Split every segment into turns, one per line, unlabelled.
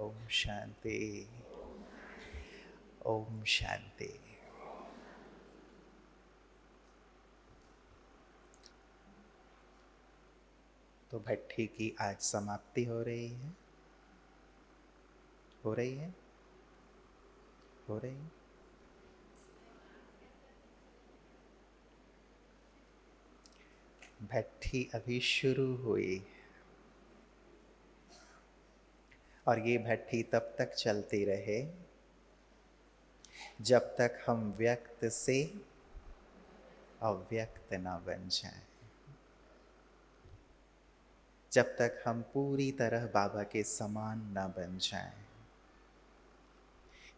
ओम शांति। ओम शांति। तो भट्ठी की आज समाप्ति हो रही है। हो रही है। हो रही है। भट्ठी अभी शुरू हुई और ये भट्ठी तब तक चलती रहे जब तक हम व्यक्त से अव्यक्त ना बन जाएं, जब तक हम पूरी तरह बाबा के समान ना बन जाएं।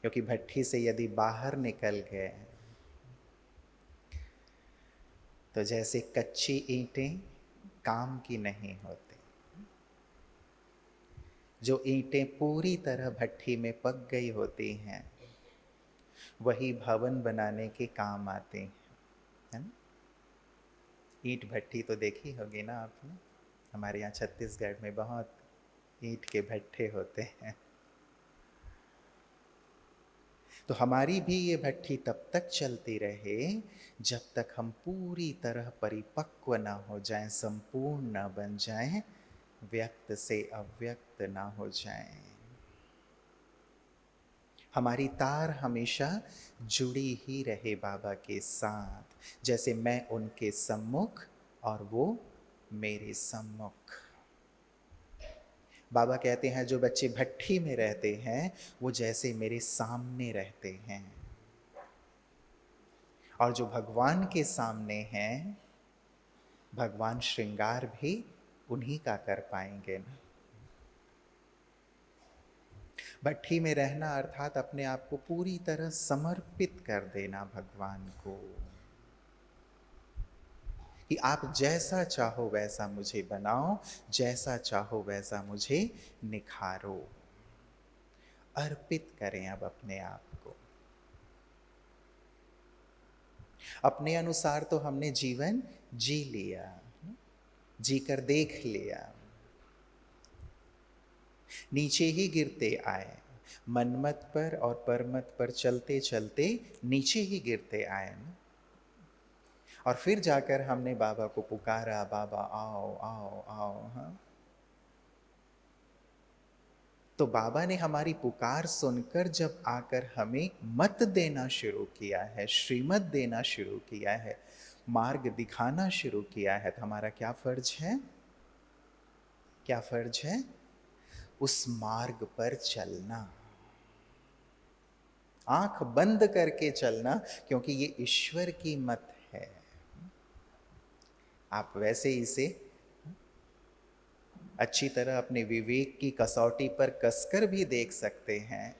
क्योंकि भट्ठी से यदि बाहर निकल गए तो जैसे कच्ची ईंटें काम की नहीं होती, जो ईंटें पूरी तरह भट्ठी में पक गई होती हैं वही भवन बनाने के काम आते हैं, है ना। ईंट भट्ठी तो देखी होगी ना आपने। हमारे यहाँ छत्तीसगढ़ में बहुत ईंट के भट्ठे होते हैं। तो हमारी भी ये भट्ठी तब तक चलती रहे जब तक हम पूरी तरह परिपक्व ना हो जाएं, संपूर्ण ना बन जाएं, व्यक्त से अव्यक्त ना हो जाएं। हमारी तार हमेशा जुड़ी ही रहे बाबा के साथ, जैसे मैं उनके सम्मुख और वो मेरे सम्मुख। बाबा कहते हैं जो बच्चे भट्ठी में रहते हैं वो जैसे मेरे सामने रहते हैं, और जो भगवान के सामने हैं भगवान श्रृंगार भी उन्हीं का कर पाएंगे ना। भट्ठी में रहना अर्थात अपने आप को पूरी तरह समर्पित कर देना भगवान को, कि आप जैसा चाहो वैसा मुझे बनाओ, जैसा चाहो वैसा मुझे निखारो। अर्पित करें अब अपने आप को। अपने अनुसार तो हमने जीवन जी लिया, जीकर देख लिया, नीचे ही गिरते आए, मनमत पर और परमत पर चलते चलते नीचे ही गिरते आए ना। और फिर जाकर हमने बाबा को पुकारा, बाबा आओ आओ आओ। हाँ, तो बाबा ने हमारी पुकार सुनकर जब आकर हमें मत देना शुरू किया है, श्रीमत देना शुरू किया है, मार्ग दिखाना शुरू किया है, तो हमारा क्या फर्ज है? क्या फर्ज है? उस मार्ग पर चलना, आंख बंद करके चलना, क्योंकि ये ईश्वर की मत है। आप वैसे इसे अच्छी तरह अपने विवेक की कसौटी पर कसकर भी देख सकते हैं,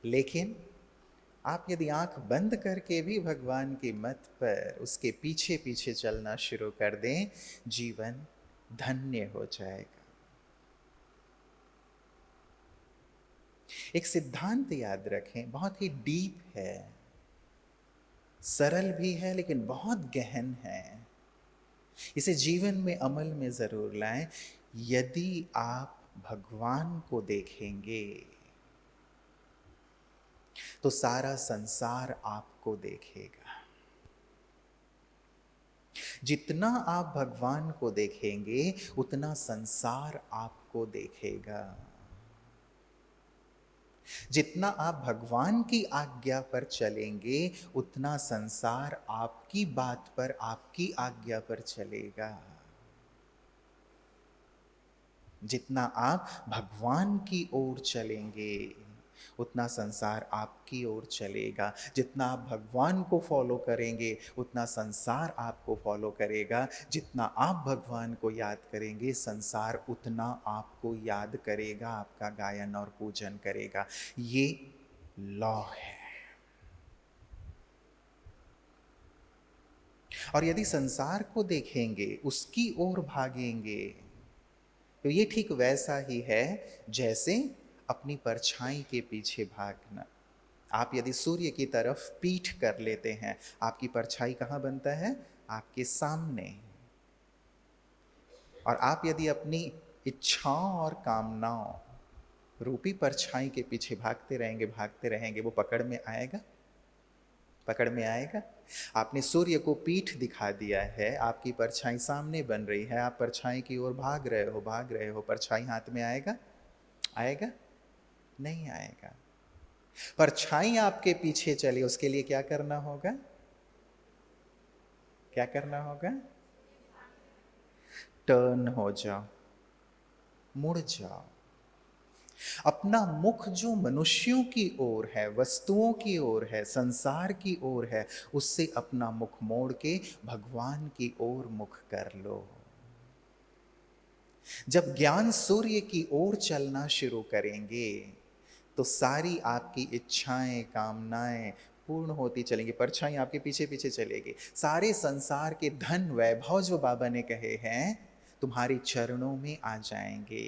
लेकिन आप यदि आंख बंद करके भी भगवान की मत पर उसके पीछे पीछे चलना शुरू कर दें, जीवन धन्य हो जाएगा। एक सिद्धांत याद रखें, बहुत ही डीप है, सरल भी है लेकिन बहुत गहन है। इसे जीवन में अमल में जरूर लाएं। यदि आप भगवान को देखेंगे तो सारा संसार आपको देखेगा। जितना आप भगवान को देखेंगे उतना संसार आपको देखेगा। जितना आप भगवान की आज्ञा पर चलेंगे उतना संसार आपकी बात पर, आपकी आज्ञा पर चलेगा। जितना आप भगवान की ओर चलेंगे उतना संसार आपकी ओर चलेगा। जितना आप भगवान को फॉलो करेंगे उतना संसार आपको फॉलो करेगा। जितना आप भगवान को याद करेंगे संसार उतना आपको याद करेगा, आपका गायन और पूजन करेगा। ये लॉ है। और यदि संसार को देखेंगे, उसकी ओर भागेंगे, तो ये ठीक वैसा ही है जैसे अपनी परछाई के पीछे भागना। आप यदि सूर्य की तरफ पीठ कर लेते हैं, आपकी परछाई कहाँ बनता है? आपके सामने। और आप यदि अपनी इच्छाओं और कामनाओं रूपी परछाई के पीछे भागते रहेंगे, वो पकड़ में आएगा? पकड़ में आएगा? आपने सूर्य को पीठ दिखा दिया है, आपकी परछाई सामने बन रही है, आप परछाई की ओर भाग रहे हो, परछाई हाथ में आएगा? आएगा? नहीं आएगा। परछाई आपके पीछे चले, उसके लिए क्या करना होगा? क्या करना होगा? टर्न हो जाओ, मुड़ जाओ। अपना मुख जो मनुष्यों की ओर है, वस्तुओं की ओर है, संसार की ओर है, उससे अपना मुख मोड़ के भगवान की ओर मुख कर लो। जब ज्ञान सूर्य की ओर चलना शुरू करेंगे तो सारी आपकी इच्छाएं, कामनाएं पूर्ण होती चलेंगी, परछाई आपके पीछे पीछे चलेगी। सारे संसार के धन वैभव जो बाबा ने कहे हैं तुम्हारे चरणों में आ जाएंगे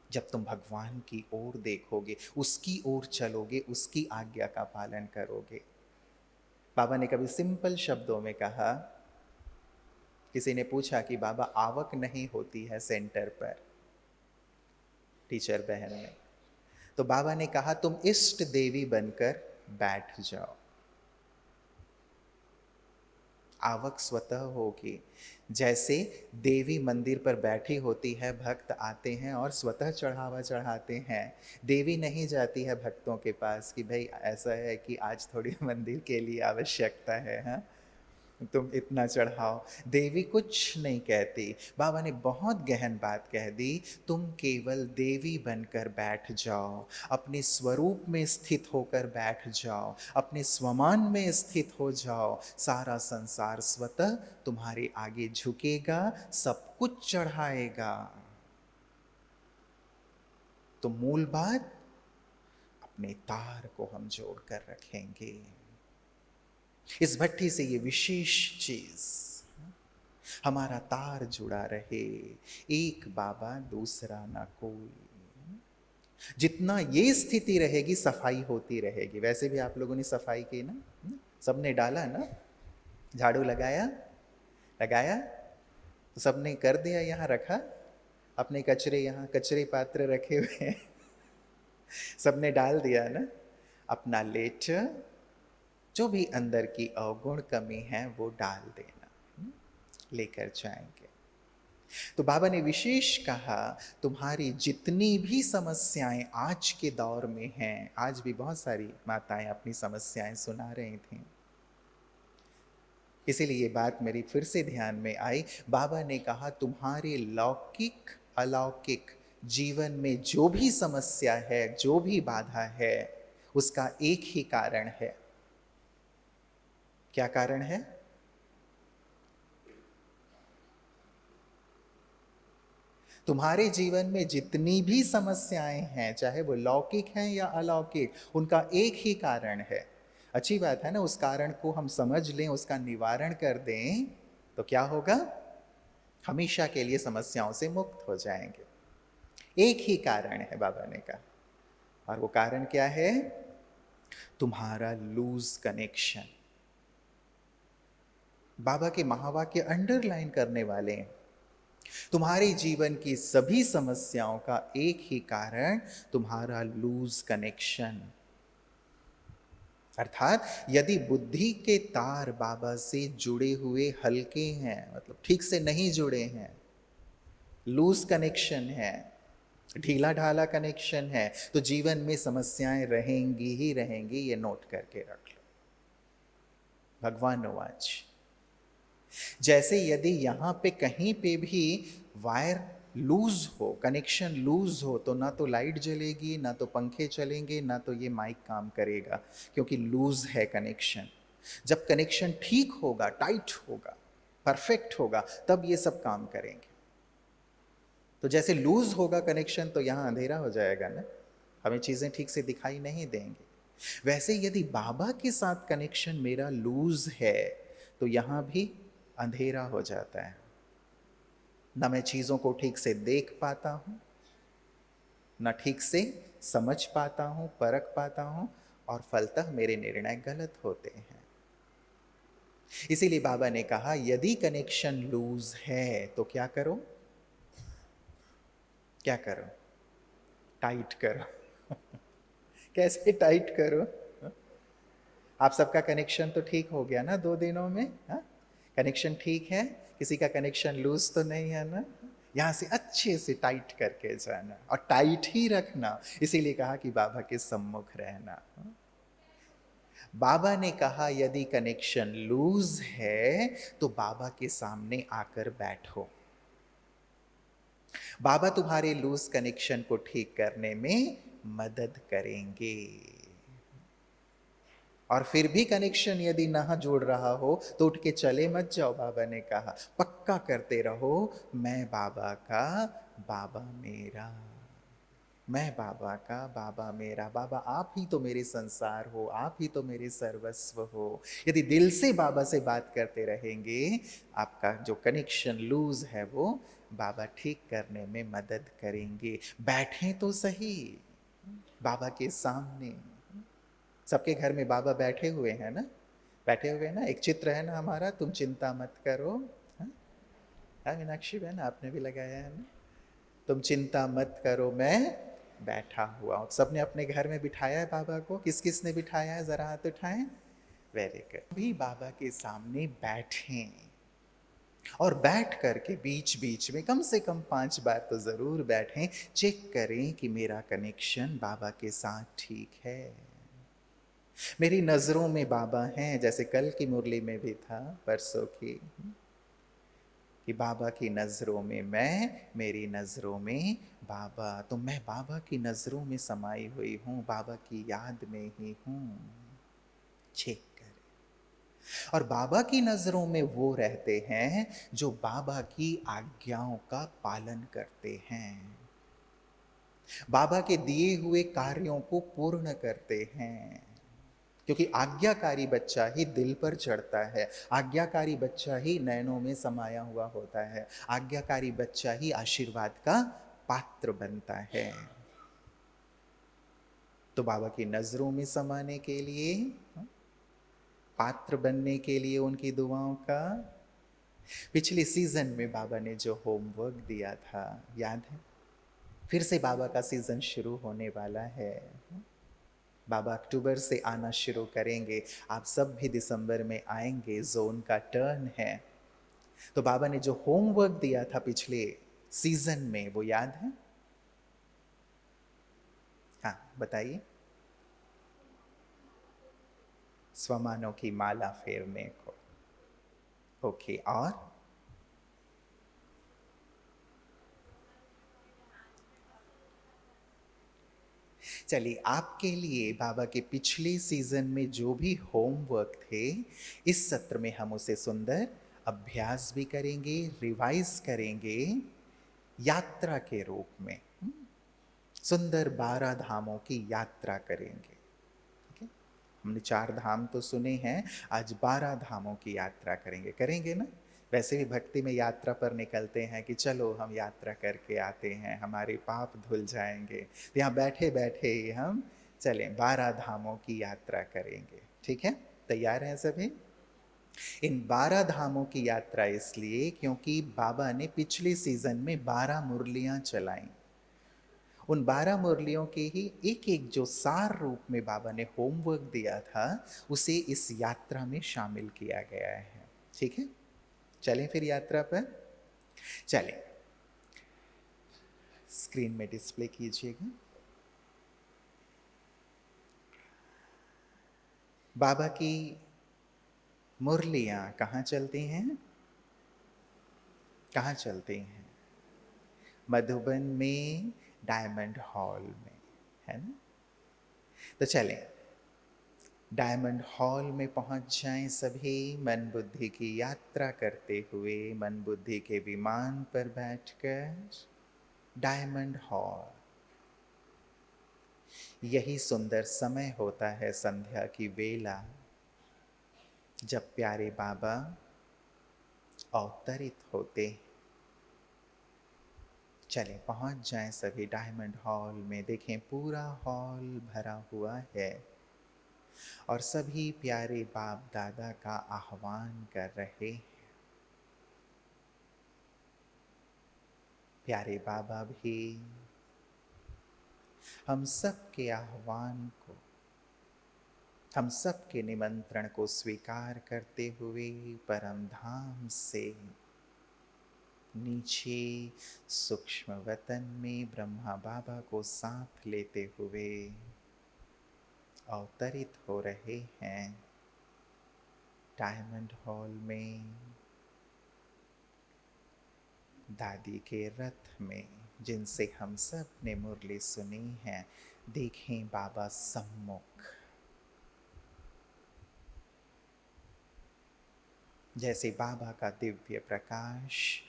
जब तुम भगवान की ओर देखोगे, उसकी ओर चलोगे, उसकी आज्ञा का पालन करोगे। बाबा ने कभी सिंपल शब्दों में कहा, किसी ने पूछा कि बाबा आवक नहीं होती है सेंटर पर, टीचर बहन ने, तो बाबा ने कहा तुम इष्ट देवी बनकर बैठ जाओ, आवक स्वतः होगी। जैसे देवी मंदिर पर बैठी होती है, भक्त आते हैं और स्वतः चढ़ावा चढ़ाते हैं, देवी नहीं जाती है भक्तों के पास कि भाई ऐसा है कि आज थोड़ी मंदिर के लिए आवश्यकता है, हाँ तुम इतना चढ़ाओ। देवी कुछ नहीं कहती। बाबा ने बहुत गहन बात कह दी, तुम केवल देवी बनकर बैठ जाओ, अपने स्वरूप में स्थित होकर बैठ जाओ, अपने स्वमान में स्थित हो जाओ, सारा संसार स्वतः तुम्हारे आगे झुकेगा, सब कुछ चढ़ाएगा। तो मूल बात, अपने तार को हम जोड़ कर रखेंगे। इस भट्टी से ये विशेष चीज, हमारा तार जुड़ा रहे, एक बाबा दूसरा ना कोई। जितना ये स्थिति रहेगी सफाई होती रहेगी। वैसे भी आप लोगों ने सफाई की ना, सबने डाला ना, झाड़ू लगाया लगाया, तो सबने कर दिया, यहाँ रखा अपने कचरे, यहाँ कचरे पात्र रखे हुए हैं सबने डाल दिया ना। अपना लेट, जो भी अंदर की अवगुण कमी है वो डाल देना, लेकर जाएंगे। तो बाबा ने विशेष कहा, तुम्हारी जितनी भी समस्याएं आज के दौर में हैं, आज भी बहुत सारी माताएं अपनी समस्याएं सुना रही थीं, इसीलिए ये बात मेरी फिर से ध्यान में आई। बाबा ने कहा तुम्हारे लौकिक अलौकिक जीवन में जो भी समस्या है, जो भी बाधा है, उसका एक ही कारण है। क्या कारण है? तुम्हारे जीवन में जितनी भी समस्याएं हैं, चाहे वो लौकिक हैं या अलौकिक, उनका एक ही कारण है। अच्छी बात है ना, उस कारण को हम समझ लें, उसका निवारण कर दें, तो क्या होगा? हमेशा के लिए समस्याओं से मुक्त हो जाएंगे। एक ही कारण है बाबा ने कहा, और वो कारण क्या है? तुम्हारा लूज कनेक्शन। बाबा के महावाक्य अंडरलाइन करने वाले हैं। तुम्हारे जीवन की सभी समस्याओं का एक ही कारण तुम्हारा लूज कनेक्शन। अर्थात यदि बुद्धि के तार बाबा से जुड़े हुए हल्के हैं, मतलब ठीक से नहीं जुड़े हैं, लूज कनेक्शन है, ढीला ढाला कनेक्शन है, तो जीवन में समस्याएं रहेंगी ही रहेंगी। ये नोट करके रख लो। भगवान वाच, जैसे यदि यहां पे कहीं पे भी वायर लूज हो, कनेक्शन लूज हो, तो ना तो लाइट जलेगी, ना तो पंखे चलेंगे, ना तो ये माइक काम करेगा, क्योंकि लूज है कनेक्शन। जब कनेक्शन ठीक होगा, टाइट होगा, परफेक्ट होगा, तब ये सब काम करेंगे। तो जैसे लूज होगा कनेक्शन तो यहां अंधेरा हो जाएगा ना, हमें चीजें ठीक से दिखाई नहीं देंगी। वैसे यदि बाबा के साथ कनेक्शन मेरा लूज है तो यहां भी अंधेरा हो जाता है, ना मैं चीजों को ठीक से देख पाता हूं, ना ठीक से समझ पाता हूं, परख पाता हूं, और फलतः मेरे निर्णय गलत होते हैं। इसीलिए बाबा ने कहा यदि कनेक्शन लूज है तो क्या करो? क्या करो? टाइट करो। कैसे टाइट करो? आप सबका कनेक्शन तो ठीक हो गया ना 2 दिनों में? हाँ, कनेक्शन ठीक है? किसी का कनेक्शन लूज तो नहीं है ना? यहाँ से अच्छे से टाइट करके जाना और टाइट ही रखना, इसीलिए कहा कि बाबा के सम्मुख रहना। बाबा ने कहा यदि कनेक्शन लूज है तो बाबा के सामने आकर बैठो, बाबा तुम्हारे लूज कनेक्शन को ठीक करने में मदद करेंगे। और फिर भी कनेक्शन यदि ना जुड़ रहा हो तो उठ के चले मत जाओ, बाबा ने कहा पक्का करते रहो, मैं बाबा का, बाबा मेरा, मैं बाबा का, बाबा मेरा। बाबा आप ही तो मेरे संसार हो, आप ही तो मेरे सर्वस्व हो। यदि दिल से बाबा से बात करते रहेंगे, आपका जो कनेक्शन लूज है वो बाबा ठीक करने में मदद करेंगे। बैठें तो सही बाबा के सामने। सबके घर में बाबा बैठे हुए हैं ना, बैठे हुए हैं ना। एक चित्र है ना हमारा, तुम चिंता मत करो। हाँ हाँ, मीनाक्षी बहन आपने भी लगाया है ना, तुम चिंता मत करो मैं बैठा हुआ हूँ। सबने अपने घर में बिठाया है बाबा को? किस किस ने बिठाया है, जरा हाथ उठाएं। Very good. भी बाबा के सामने बैठें और बैठ करके बीच बीच में कम से कम 5 बार तो जरूर बैठें, चेक करें कि मेरा कनेक्शन बाबा के साथ ठीक है। मेरी नजरों में बाबा हैं, जैसे कल की मुरली में भी था, परसों की, कि बाबा की नजरों में मैं, मेरी नजरों में बाबा। तो मैं बाबा की नजरों में समाई हुई हूं, बाबा की याद में ही हूं। चेक करें। और बाबा की नजरों में वो रहते हैं जो बाबा की आज्ञाओं का पालन करते हैं, बाबा के दिए हुए कार्यों को पूर्ण करते हैं। क्योंकि आज्ञाकारी बच्चा ही दिल पर चढ़ता है, आज्ञाकारी बच्चा ही नयनों में समाया हुआ होता है, आज्ञाकारी बच्चा ही आशीर्वाद का पात्र बनता है। तो बाबा की नजरों में समाने के लिए, पात्र बनने के लिए उनकी दुआओं का, पिछले सीजन में बाबा ने जो होमवर्क दिया था याद है? फिर से बाबा का सीजन शुरू होने वाला है। बाबा अक्टूबर से आना शुरू करेंगे, आप सब भी दिसंबर में आएंगे, जोन का टर्न है। तो बाबा ने जो होमवर्क दिया था पिछले सीजन में, वो याद है? हाँ बताइए। स्वमानों की माला फेरने को। ओके, और चलिए, आपके लिए बाबा के पिछले सीजन में जो भी होमवर्क थे, इस सत्र में हम उसे सुंदर अभ्यास भी करेंगे, रिवाइज करेंगे, यात्रा के रूप में। सुंदर 12 धामों की यात्रा करेंगे। ठीक है, हमने 4 धाम तो सुने हैं, आज 12 धामों की यात्रा करेंगे। करेंगे ना? वैसे भी भक्ति में यात्रा पर निकलते हैं कि चलो हम यात्रा करके आते हैं, हमारे पाप धुल जाएंगे। तो यहाँ बैठे बैठे ही हम चलें 12 धामों की यात्रा करेंगे। ठीक है, तैयार हैं सभी? इन 12 धामों की यात्रा इसलिए क्योंकि बाबा ने पिछले सीजन में 12 मुरलियां चलाई। उन 12 मुरलियों के ही एक एक जो सार रूप में बाबा ने होमवर्क दिया था, उसे इस यात्रा में शामिल किया गया है। ठीक है, चलें फिर यात्रा पर। चलें, स्क्रीन में डिस्प्ले कीजिएगा। बाबा की मुरलियां कहाँ चलती हैं? कहाँ चलती हैं? मधुबन में डायमंड हॉल में, है ना? तो चलें, डायमंड हॉल में पहुंच जाएं सभी, मन बुद्धि की यात्रा करते हुए, मन बुद्धि के विमान पर बैठकर। डायमंड हॉल, यही सुंदर समय होता है संध्या की वेला, जब प्यारे बाबा अवतरित होते। चले पहुंच जाएं सभी डायमंड हॉल में। देखें पूरा हॉल भरा हुआ है और सभी प्यारे बाप दादा का आह्वान कर रहे हैं। प्यारे बाबा भी हम सबके आह्वान को, हम सबके निमंत्रण को स्वीकार करते हुए परम धाम से नीचे सूक्ष्म वतन में ब्रह्मा बाबा को साथ लेते हुए अवतरित हो रहे हैं डायमंड हॉल में, दादी के रथ में, जिनसे हम सब ने मुरली सुनी है। देखें बाबा सम्मुख, जैसे बाबा का दिव्य प्रकाश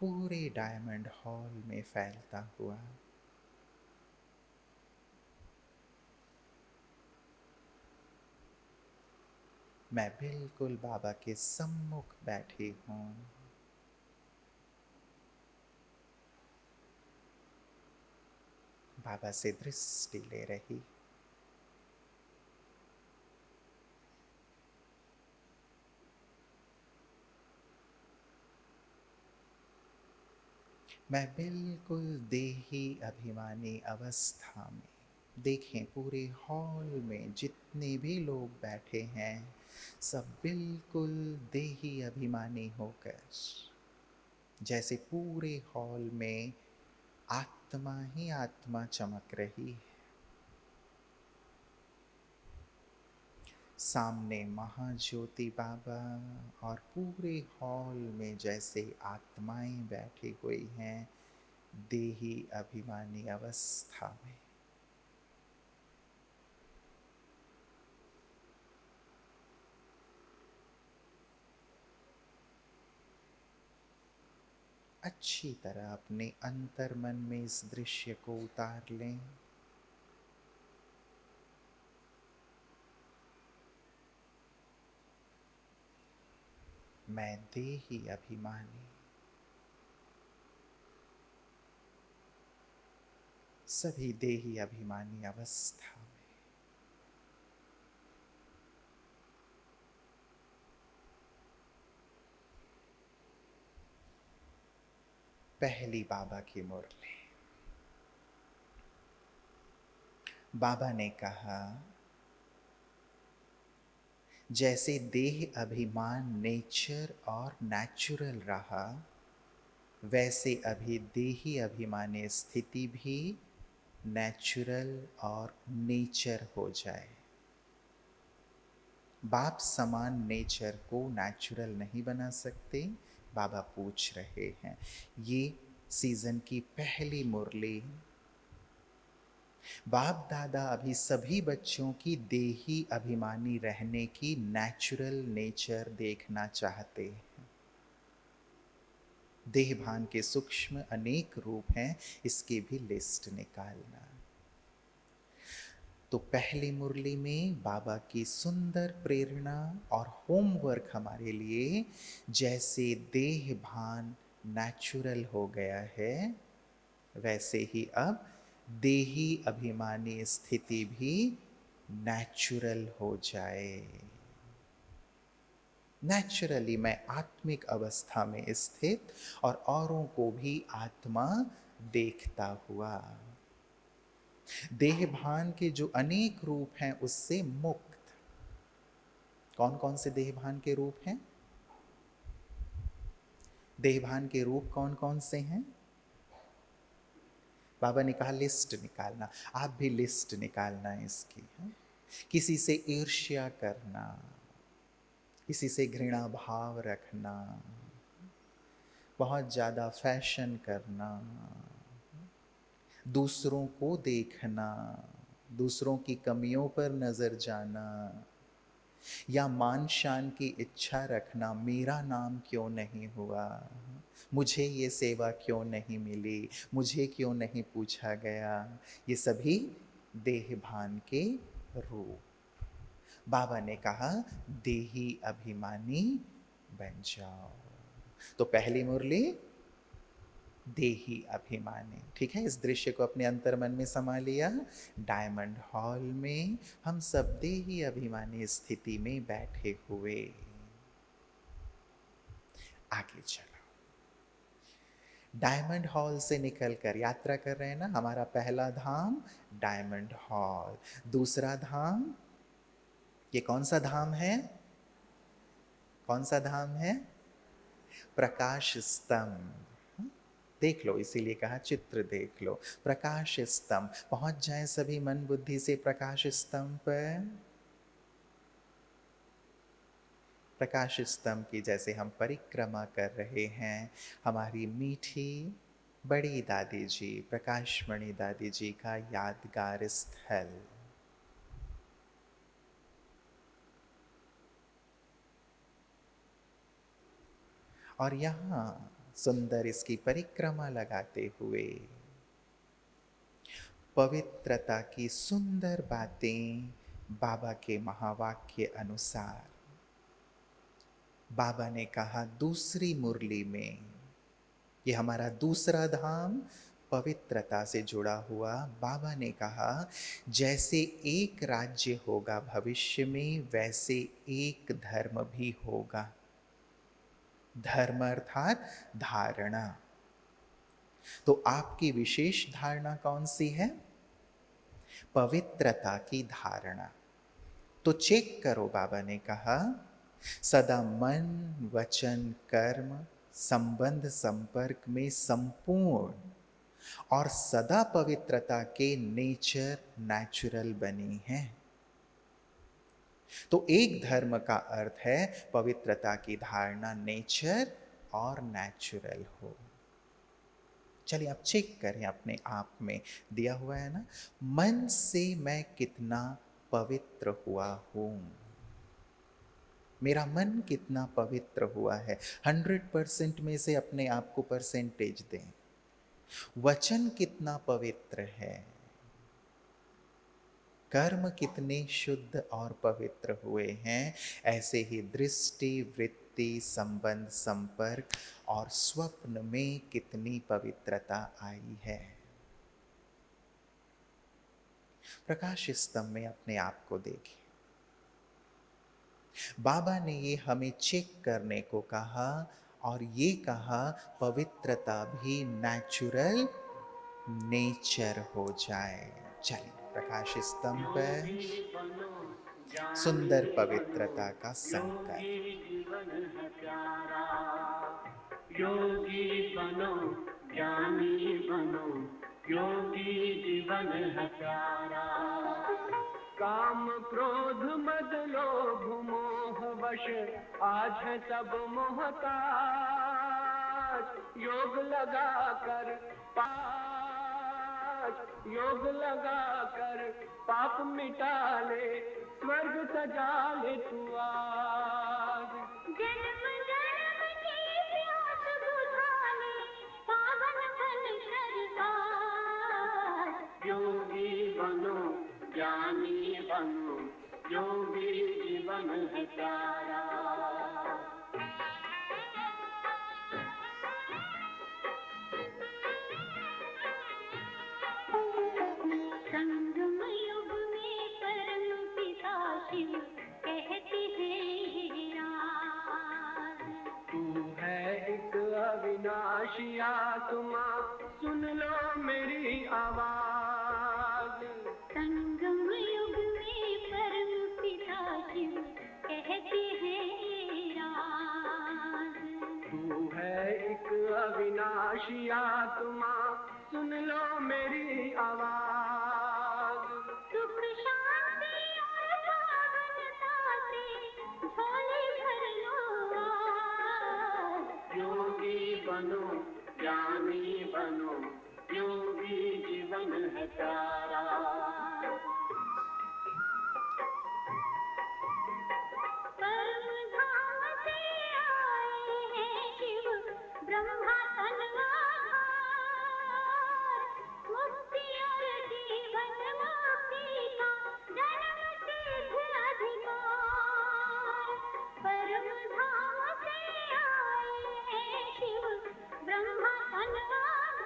पूरे डायमंड हॉल में फैलता हुआ। मैं बिल्कुल बाबा के सम्मुख बैठी हूँ। बाबा से दृष्टि ले रही। मैं बिल्कुल देही अभिमानी अवस्था में। देखें पूरे हॉल में जितने भी लोग बैठे हैं सब बिल्कुल देही अभिमानी होकर, जैसे पूरे हॉल में आत्मा ही आत्मा चमक रही है। सामने महाज्योति बाबा और पूरे हॉल में जैसे आत्माएं बैठी हुई हैं देही अभिमानी अवस्था में। अच्छी तरह अपने अंतर मन में इस दृश्य को उतार लें। मैं देही अभिमानी, सभी देही अभिमानी अवस्था में। पहली बाबा की मुरली। बाबा ने कहा जैसे देह अभिमान नेचर और नेचुरल रहा, वैसे अभी देही अभिमानी स्थिति भी नेचुरल और नेचर हो जाए। बाप समान नेचर को नेचुरल नहीं बना सकते। बाबा पूछ रहे हैं, ये सीजन की पहली मुरली। बाप दादा अभी सभी बच्चों की देही अभिमानी रहने की नेचुरल नेचर देखना चाहते हैं। देह भान के सूक्ष्म अनेक रूप हैं, इसकी भी लिस्ट निकालना। तो पहली मुरली में बाबा की सुंदर प्रेरणा और होमवर्क हमारे लिए, जैसे देह भान नेचुरल हो गया है वैसे ही अब देही अभिमानी स्थिति भी नेचुरल हो जाए। नेचुरली मैं आत्मिक अवस्था में स्थित और औरों को भी आत्मा देखता हुआ। देह भान के जो अनेक रूप हैं उससे मुक्त। कौन कौन से देह भान के रूप हैं? देह भान के रूप कौन कौन से हैं? बाबा ने कहा लिस्ट निकालना। आप भी लिस्ट निकालना इसकी है? किसी से ईर्ष्या करना, किसी से घृणा भाव रखना, बहुत ज़्यादा फैशन करना, दूसरों को देखना, दूसरों की कमियों पर नजर जाना, या मान शान की इच्छा रखना, मेरा नाम क्यों नहीं हुआ, मुझे ये सेवा क्यों नहीं मिली, मुझे क्यों नहीं पूछा गया। ये सभी देह भान के रूप। बाबा ने कहा देही अभिमानी बन जाओ। तो पहली मुरली देही अभिमानी। ठीक है, इस दृश्य को अपने अंतर मन में समा लिया। डायमंड हॉल में हम सब देही अभिमानी स्थिति में बैठे हुए। आगे चलो। डायमंड हॉल से निकलकर यात्रा कर रहे हैं ना, हमारा पहला धाम डायमंड हॉल, दूसरा धाम, ये कौन सा धाम है? कौन सा धाम है? प्रकाश स्तंभ। देख लो, इसीलिए कहा चित्र देख लो। प्रकाश स्तंभ, पहुंच जाए सभी मन बुद्धि से प्रकाश स्तंभ पर। प्रकाश स्तंभ की जैसे हम परिक्रमा कर रहे हैं, हमारी मीठी बड़ी दादी जी, प्रकाशमणि दादी जी का यादगार स्थल। और यहाँ सुंदर इसकी परिक्रमा लगाते हुए पवित्रता की सुंदर बातें बाबा के महावाक्य अनुसार बाबा ने कहा दूसरी मुरली में, ये हमारा दूसरा धाम पवित्रता से जुड़ा हुआ। बाबा ने कहा जैसे एक राज्य होगा भविष्य में, वैसे एक धर्म भी होगा। धर्म अर्थात धारणा। तो आपकी विशेष धारणा कौन सी है? पवित्रता की धारणा। तो चेक करो, बाबा ने कहा सदा मन वचन कर्म संबंध संपर्क में संपूर्ण और सदा पवित्रता के नेचुरल बनी है। तो एक धर्म का अर्थ है पवित्रता की धारणा नेचर और नेचुरल हो। चलिए आप चेक करें अपने आप में, दिया हुआ है ना, मन से मैं कितना पवित्र हुआ हूं। मेरा मन कितना पवित्र हुआ है। 100% में से अपने आप को परसेंटेज दें। वचन कितना पवित्र है, कर्म कितने शुद्ध और पवित्र हुए हैं। ऐसे ही दृष्टि वृत्ति संबंध संपर्क और स्वप्न में कितनी पवित्रता आई है। प्रकाश स्तंभ में अपने आप को देखें। बाबा ने ये हमें चेक करने को कहा और ये कहा पवित्रता भी नेचुरल नेचर हो जाए। चलिए प्रकाश स्तंभ पर सुंदर पवित्रता का संकल्प।
जीवन है प्यारा, योगी बनो ज्ञानी बनो, योगी जीवन है प्यारा। काम क्रोध मद लोभ मोह वश आज है सब मोहताज, योग लगा कर योग लगा कर पाप मिटा ले, स्वर्ग सजा ले तू आज। जन्म जन्म की प्यास बुझा ले, पावन बन सरकार। योगी बनो ज्ञानी बनो, योगी जीवन है प्यारा। संगम युग में परम पिता शिव कहते हैं राज, तू है एक अविनाशी आत्मा, सुन लो मेरी आवाज। संगम युग में परम पिता शिव कहते हैं राज, तू है एक अविनाशी आत्मा, सुन लो मेरी आवाज। सुख शांति और पावनता से झोले भर लो आज। योगी बनो ज्ञानी बनो, योगी जीवन है प्यारा। परम धाम से आए हैं शिव ब्रह्मा तनवार, मुक्ति और जीवन मुक्ति का जन्म सिद्ध अधिकार। परम धाम से आए हैं शिव ब्रह्मा तनवार,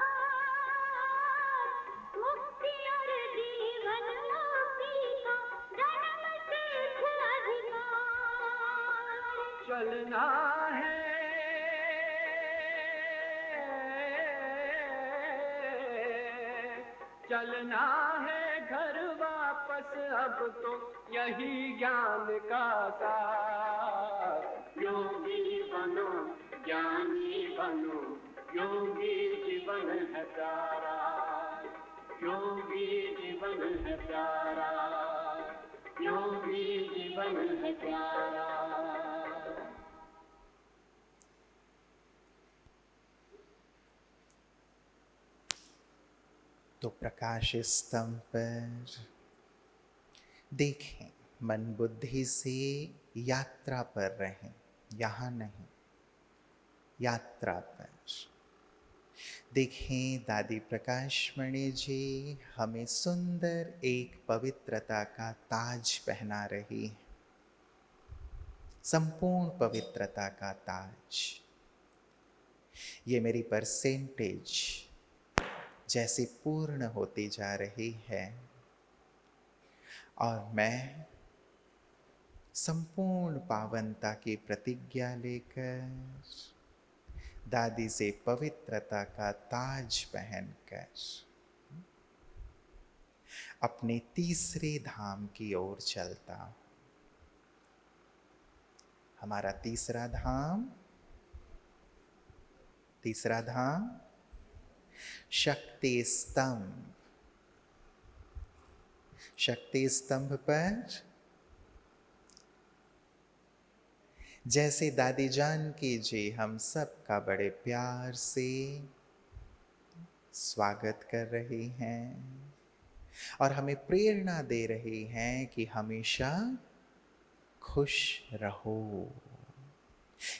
मुक्ति और जीवन मुक्ति का जन्म सिद्ध अधिकार। चलना है
चलना है घर वापस अब तो यही ज्ञान का सार। योगी बनो ज्ञानी बनो, योगी जीवन है प्यारा, योगी जीवन है प्यारा, योगी जीवन है प्यारा।
तो प्रकाश स्तंभ पर देखें, मन बुद्धि से यात्रा पर रहें, यहाँ नहीं, यात्रा पर देखें। दादी प्रकाशमणि जी हमें सुंदर एक पवित्रता का ताज पहना रही है, संपूर्ण पवित्रता का ताज। ये मेरी परसेंटेज जैसे पूर्ण होती जा रही है और मैं संपूर्ण पावनता की प्रतिज्ञा लेकर दादी से पवित्रता का ताज पहनकर अपने तीसरे धाम की ओर चलता हूं। हमारा तीसरा धाम शक्ति स्तंभ। शक्ति स्तंभ पर जैसे दादी जानकी जी हम सब का बड़े प्यार से स्वागत कर रही हैं और हमें प्रेरणा दे रही हैं कि हमेशा खुश रहो।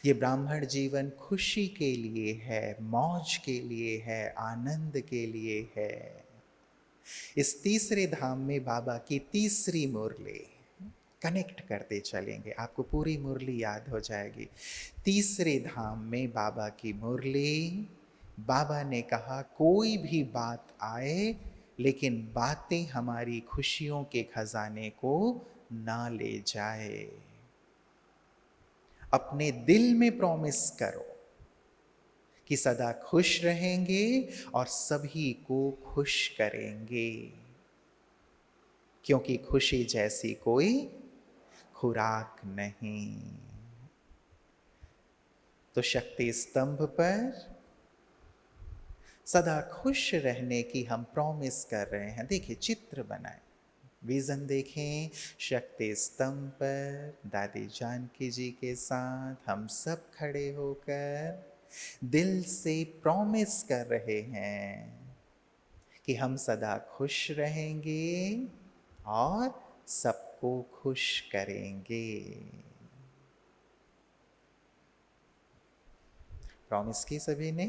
ये ब्राह्मण जीवन खुशी के लिए है, मौज के लिए है, आनंद के लिए है। इस तीसरे धाम में बाबा की तीसरी मुरली कनेक्ट करते चलेंगे, आपको पूरी मुरली याद हो जाएगी। तीसरे धाम में बाबा की मुरली, बाबा ने कहा कोई भी बात आए लेकिन बातें हमारी खुशियों के खजाने को ना ले जाए। अपने दिल में प्रॉमिस करो कि सदा खुश रहेंगे और सभी को खुश करेंगे, क्योंकि खुशी जैसी कोई खुराक नहीं। तो शक्ति स्तंभ पर सदा खुश रहने की हम प्रॉमिस कर रहे हैं। देखिए चित्र बनाएं, विजन देखें। शक्ति स्तंभ पर दादी जानकी जी के साथ हम सब खड़े होकर दिल से प्रॉमिस कर रहे हैं कि हम सदा खुश रहेंगे और सबको खुश करेंगे। प्रॉमिस की सभी ने?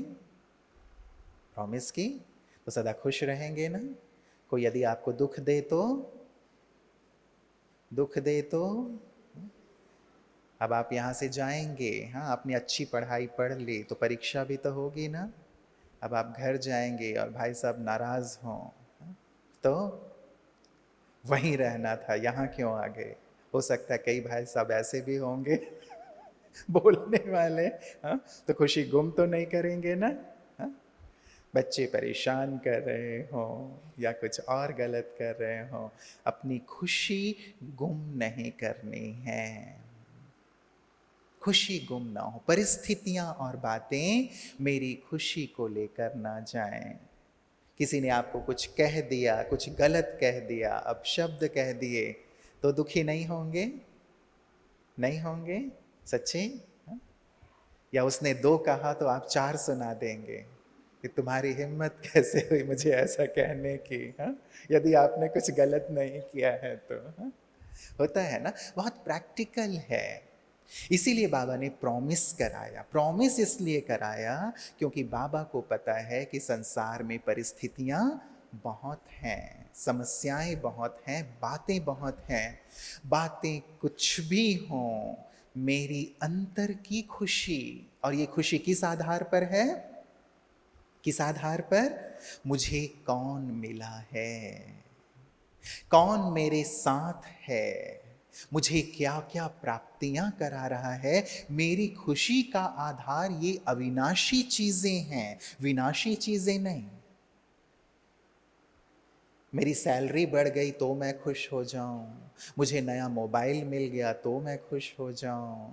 प्रॉमिस की? तो सदा खुश रहेंगे ना? कोई यदि आपको दुख दे तो अब आप यहाँ से जाएंगे, हाँ आपने अच्छी पढ़ाई पढ़ ली तो परीक्षा भी तो होगी ना। अब आप घर जाएंगे और भाई साहब नाराज हों तो वहीं रहना था, यहाँ क्यों आ गए? हो सकता है कई भाई साहब ऐसे भी होंगे बोलने वाले, हाँ तो खुशी गुम तो नहीं करेंगे ना। हाँ? बच्चे परेशान कर रहे हों या कुछ और गलत कर रहे हों, अपनी खुशी गुम नहीं करनी है। खुशी गुम ना हो, परिस्थितियां और बातें मेरी खुशी को लेकर ना जाएं। किसी ने आपको कुछ कह दिया, कुछ गलत कह दिया, अपशब्द कह दिए तो दुखी नहीं होंगे? नहीं होंगे? सच्ची? हाँ? या उसने 2 कहा तो आप 4 सुना देंगे कि तुम्हारी हिम्मत कैसे हुई मुझे ऐसा कहने की। हाँ? यदि आपने कुछ गलत नहीं किया है तो। हाँ? होता है ना, बहुत प्रैक्टिकल है। इसीलिए बाबा ने प्रॉमिस कराया। प्रॉमिस इसलिए कराया क्योंकि बाबा को पता है कि संसार में परिस्थितियां बहुत हैं, समस्याएं बहुत हैं, बातें बहुत हैं। बातें कुछ भी हों, मेरी अंतर की खुशी, और ये खुशी किस आधार पर है? किस आधार पर? मुझे कौन मिला है, कौन मेरे साथ है, मुझे क्या क्या प्राप्तियां करा रहा है। मेरी खुशी का आधार ये अविनाशी चीजें हैं, विनाशी चीजें नहीं। मेरी सैलरी बढ़ गई तो मैं खुश हो जाऊं, मुझे नया मोबाइल मिल गया तो मैं खुश हो जाऊं,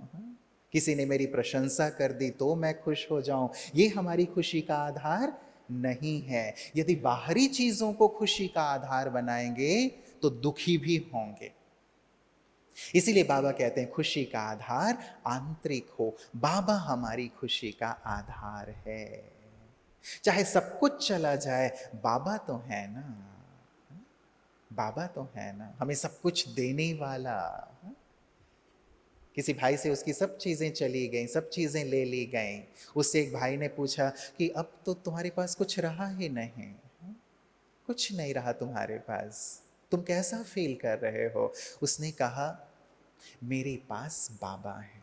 किसी ने मेरी प्रशंसा कर दी तो मैं खुश हो जाऊं। ये हमारी खुशी का आधार नहीं है। यदि बाहरी चीजों को खुशी का आधार बनाएंगे तो दुखी भी होंगे। इसीलिए बाबा कहते हैं खुशी का आधार आंतरिक हो। बाबा हमारी खुशी का आधार है। चाहे सब कुछ चला जाए, बाबा तो है ना, बाबा तो है ना, हमें सब कुछ देने वाला। किसी भाई से उसकी सब चीजें चली गई, सब चीजें ले ली गई। उससे एक भाई ने पूछा कि अब तो तुम्हारे पास कुछ रहा ही नहीं, कुछ नहीं रहा तुम्हारे पास, तुम कैसा फील कर रहे हो? उसने कहा मेरे पास बाबा है।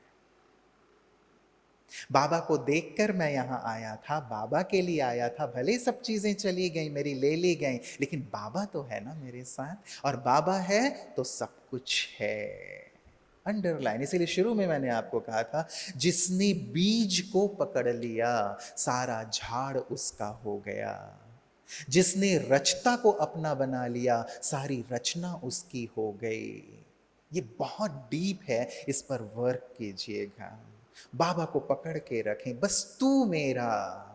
बाबा को देखकर मैं यहां आया था, बाबा के लिए आया था। भले सब चीजें चली गई, मेरी ले ली गई, लेकिन बाबा तो है ना मेरे साथ, और बाबा है तो सब कुछ है। अंडरलाइन। इसीलिए शुरू में मैंने आपको कहा था, जिसने बीज को पकड़ लिया सारा झाड़ उसका हो गया। जिसने रचता को अपना बना लिया सारी रचना उसकी हो गई। ये बहुत डीप है, इस पर वर्क कीजिएगा। बाबा को पकड़ के रखें, बस तू मेरा,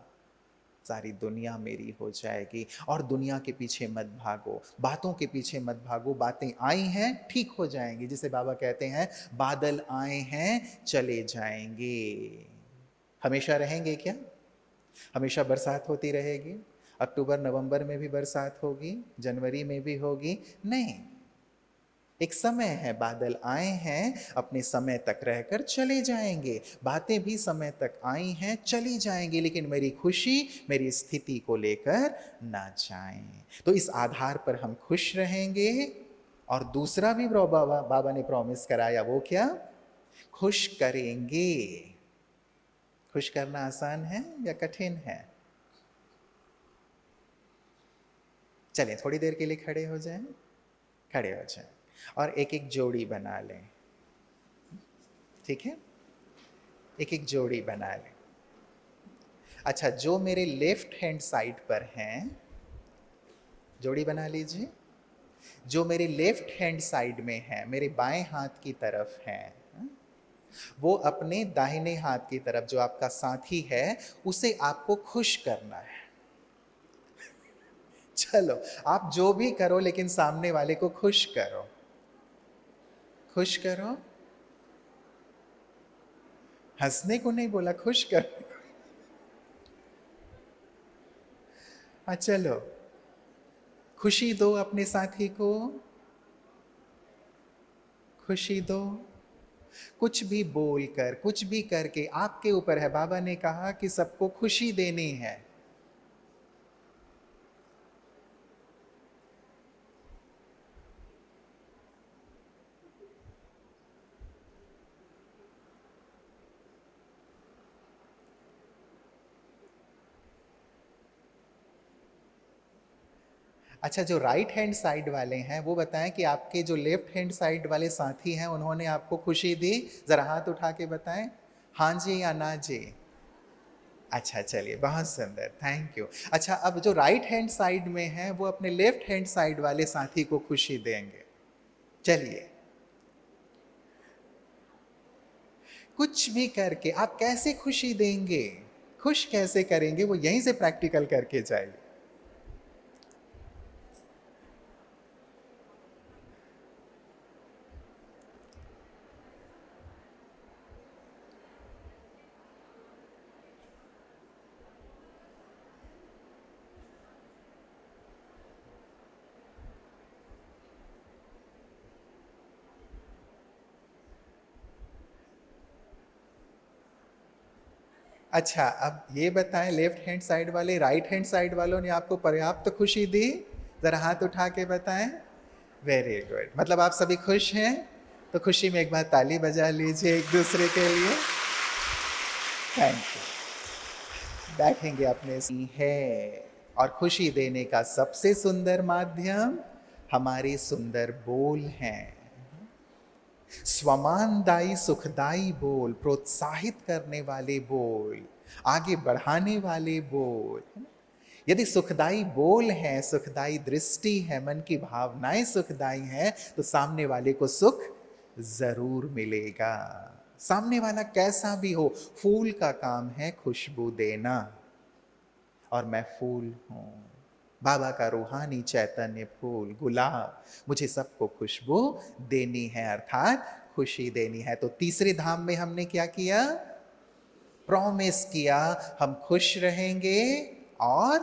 सारी दुनिया मेरी हो जाएगी। और दुनिया के पीछे मत भागो, बातों के पीछे मत भागो। बातें आई हैं, ठीक हो जाएंगी। जिसे बाबा कहते हैं बादल आए हैं चले जाएंगे। हमेशा रहेंगे क्या? हमेशा बरसात होती रहेगी? अक्टूबर नवंबर में भी बरसात होगी, जनवरी में भी होगी? नहीं। एक समय है, बादल आए हैं, अपने समय तक रहकर चले जाएंगे। बातें भी समय तक आई हैं, चली जाएंगी, लेकिन मेरी खुशी मेरी स्थिति को लेकर ना जाएं। तो इस आधार पर हम खुश रहेंगे। और दूसरा भी बाबा ने प्रॉमिस कराया, वो क्या? खुश करेंगे। खुश करना आसान है या कठिन है? चलें थोड़ी देर के लिए खड़े हो जाएं, खड़े हो जाएं और एक एक जोड़ी बना लें। ठीक है, एक एक जोड़ी बना लें। अच्छा, जो मेरे लेफ्ट हैंड साइड पर हैं, जोड़ी बना लीजिए। जो मेरे लेफ्ट हैंड साइड में है, मेरे बाएं हाथ की तरफ हैं, वो अपने दाहिने हाथ की तरफ जो आपका साथी है उसे आपको खुश करना है। चलो, आप जो भी करो लेकिन सामने वाले को खुश करो। खुश करो। हंसने को नहीं बोला, खुश करो। हाँ चलो, खुशी दो अपने साथी को, खुशी दो। कुछ भी बोलकर, कुछ भी करके, आपके ऊपर है। बाबा ने कहा कि सबको खुशी देनी है। अच्छा, जो राइट हैंड साइड वाले हैं वो बताएं कि आपके जो लेफ्ट हैंड साइड वाले साथी हैं उन्होंने आपको खुशी दी। जरा हाथ उठा के बताएं, हाँ जी या ना जी। अच्छा, चलिए, बहुत सुंदर, थैंक यू। अच्छा, अब जो राइट हैंड साइड में है वो अपने लेफ्ट हैंड साइड वाले साथी को खुशी देंगे। चलिए, कुछ भी करके आप कैसे खुशी देंगे, खुश कैसे करेंगे, वो यहीं से प्रैक्टिकल करके जाइए। अच्छा, अब ये बताएं, लेफ्ट हैंड साइड वाले राइट हैंड साइड वालों ने आपको पर्याप्त खुशी दी? जरा हाथ उठा के बताएं। वेरी गुड, मतलब आप सभी खुश हैं। तो खुशी में एक बार ताली बजा लीजिए एक दूसरे के लिए। Thank you. बैठेंगे अपने है। और खुशी देने का सबसे सुंदर माध्यम हमारे सुंदर बोल हैं। स्वमानदायी सुखदायी बोल, प्रोत्साहित करने वाले बोल, आगे बढ़ाने वाले बोल। यदि सुखदाई बोल है, सुखदाई दृष्टि है, मन की भावनाएं सुखदाई हैं, तो सामने वाले को सुख जरूर मिलेगा। सामने वाला कैसा भी हो, फूल का काम है खुशबू देना, और मैं फूल हूं, बाबा का रूहानी चैतन्य फूल गुलाब, मुझे सबको खुशबू देनी है, अर्थात खुशी देनी है। तो तीसरे धाम में हमने क्या किया? प्रॉमिस किया, हम खुश रहेंगे और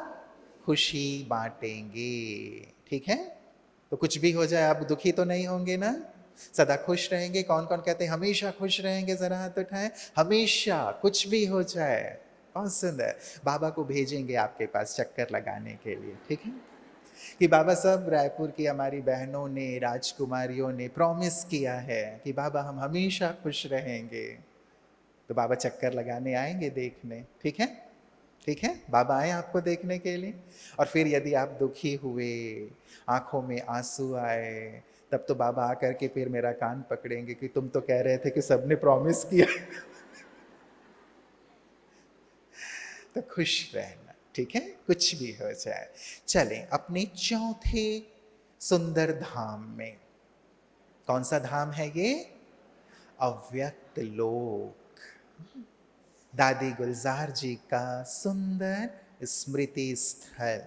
खुशी बांटेंगे। ठीक है? तो कुछ भी हो जाए आप दुखी तो नहीं होंगे ना, सदा खुश रहेंगे। कौन कौन कहते हैं हमेशा खुश रहेंगे? जरा हाथ उठाएं। हमेशा, कुछ भी हो जाए। बहुत सुंदर। बाबा को भेजेंगे आपके पास चक्कर लगाने के लिए, ठीक है? कि बाबा, सब रायपुर की हमारी बहनों ने, राजकुमारियों ने प्रॉमिस किया है कि बाबा हम हमेशा खुश रहेंगे। तो बाबा चक्कर लगाने आएंगे, देखने। ठीक है? ठीक है, बाबा आए आपको देखने के लिए। और फिर यदि आप दुखी हुए, आंखों में आंसू आए, तब तो बाबा आकर के फिर मेरा कान पकड़ेंगे कि तुम तो कह रहे थे कि सबने प्रॉमिस किया। तो खुश रहना, ठीक है, कुछ भी हो जाए। चलें अपने चौथे सुंदर धाम में। कौन सा धाम है ये? अव्यक्त लोक। दादी गुलजार जी का सुंदर स्मृति स्थल।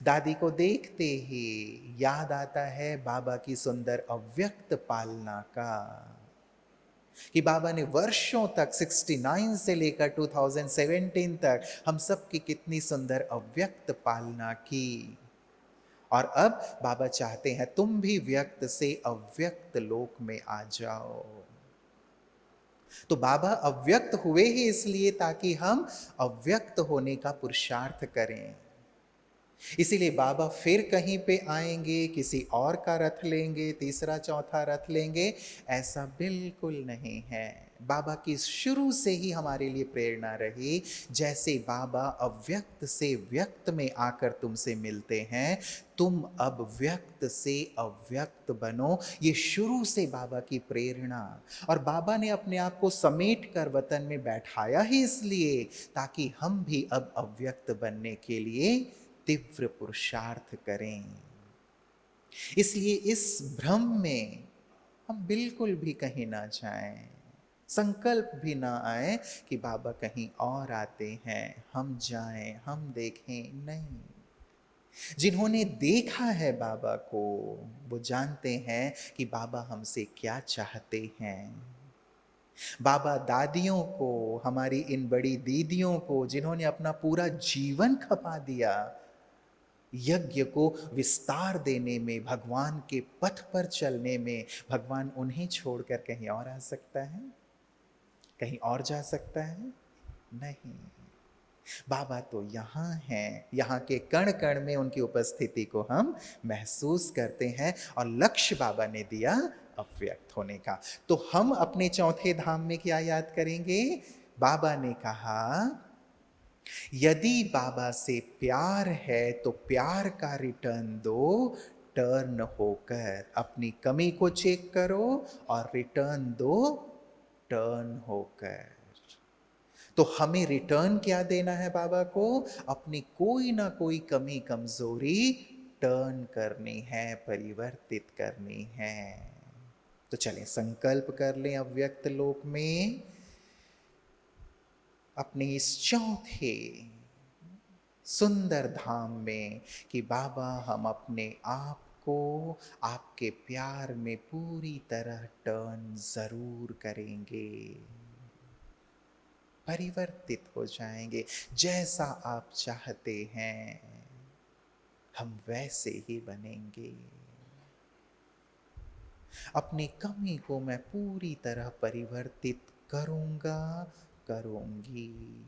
दादी को देखते ही याद आता है बाबा की सुंदर अव्यक्त पालना का, कि बाबा ने वर्षों तक 69 से लेकर 2017 तक हम सब की कितनी सुंदर अव्यक्त पालना की। और अब बाबा चाहते हैं तुम भी व्यक्त से अव्यक्त लोक में आ जाओ। तो बाबा अव्यक्त हुए ही इसलिए ताकि हम अव्यक्त होने का पुरुषार्थ करें। इसीलिए बाबा फिर कहीं पे आएंगे, किसी और का रथ लेंगे, तीसरा चौथा रथ लेंगे, ऐसा बिल्कुल नहीं है। बाबा की शुरू से ही हमारे लिए प्रेरणा रही, जैसे बाबा अव्यक्त से व्यक्त में आकर तुमसे मिलते हैं, तुम अब व्यक्त से अव्यक्त बनो। ये शुरू से बाबा की प्रेरणा। और बाबा ने अपने आप को समेट कर वतन में बैठाया ही इसलिए ताकि हम भी अब अव्यक्त बनने के लिए तीव्र पुरुषार्थ करें। इसलिए इस भ्रम में हम बिल्कुल भी कहीं ना जाएं, संकल्प भी ना आए कि बाबा कहीं और आते हैं, हम जाएं, हम देखें। नहीं, जिन्होंने देखा है बाबा को वो जानते हैं कि बाबा हमसे क्या चाहते हैं। बाबा दादियों को, हमारी इन बड़ी दीदियों को, जिन्होंने अपना पूरा जीवन खपा दिया यज्ञ को विस्तार देने में, भगवान के पथ पर चलने में, भगवान उन्हें छोड़कर कहीं और आ सकता है? कहीं और जा सकता है? नहीं, बाबा तो यहाँ हैं। यहाँ के कण कण में उनकी उपस्थिति को हम महसूस करते हैं, और लक्ष्य बाबा ने दिया अव्यक्त होने का। तो हम अपने चौथे धाम में क्या याद करेंगे? बाबा ने कहा यदि बाबा से प्यार है तो प्यार का रिटर्न दो, टर्न होकर अपनी कमी को चेक करो और रिटर्न दो टर्न होकर। तो हमें रिटर्न क्या देना है बाबा को? अपनी कोई ना कोई कमी कमजोरी टर्न करनी है, परिवर्तित करनी है। तो चलें संकल्प कर लें अव्यक्त लोक में अपने इस चौथे सुंदर धाम में कि बाबा हम अपने आप को आपके प्यार में पूरी तरह टर्न जरूर करेंगे, परिवर्तित हो जाएंगे। जैसा आप चाहते हैं हम वैसे ही बनेंगे। अपनी कमी को मैं पूरी तरह परिवर्तित करूंगा, करूंगी।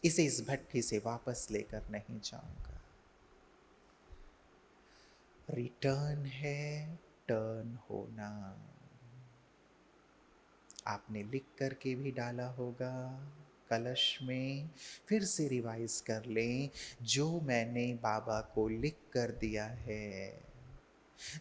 इसे इस भट्ठी से वापस लेकर नहीं जाऊंगा। रिटर्न है टर्न होना। आपने लिख करके भी डाला होगा कलश में, फिर से रिवाइज कर लें। जो मैंने बाबा को लिख कर दिया है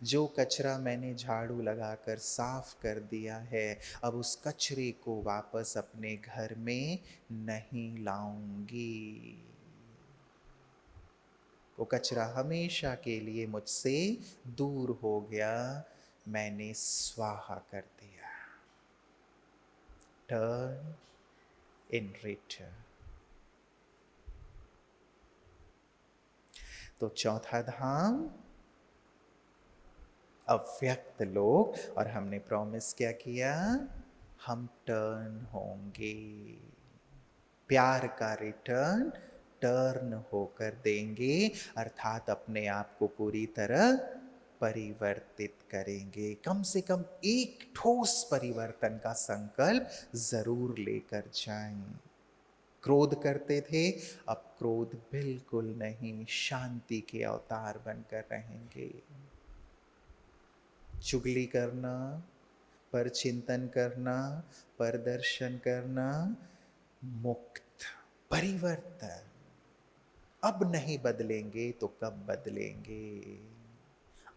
जो कचरा मैंने झाड़ू लगाकर साफ कर दिया है, अब उस कचरे को वापस अपने घर में नहीं लाऊंगी। वो कचरा हमेशा के लिए मुझसे दूर हो गया, मैंने स्वाहा कर दिया। Turn in return. तो चौथा धाम अव्यक्त लोक, और हमने प्रॉमिस क्या किया, हम टर्न होंगे, प्यार का रिटर्न टर्न होकर देंगे, अर्थात अपने आप को पूरी तरह परिवर्तित करेंगे। कम से कम एक ठोस परिवर्तन का संकल्प जरूर लेकर जाएं। क्रोध करते थे, अब क्रोध बिल्कुल नहीं, शांति के अवतार बनकर रहेंगे। चुगली करना, पर चिंतन करना, पर दर्शन करना, मुक्त। परिवर्तन अब नहीं बदलेंगे तो कब बदलेंगे,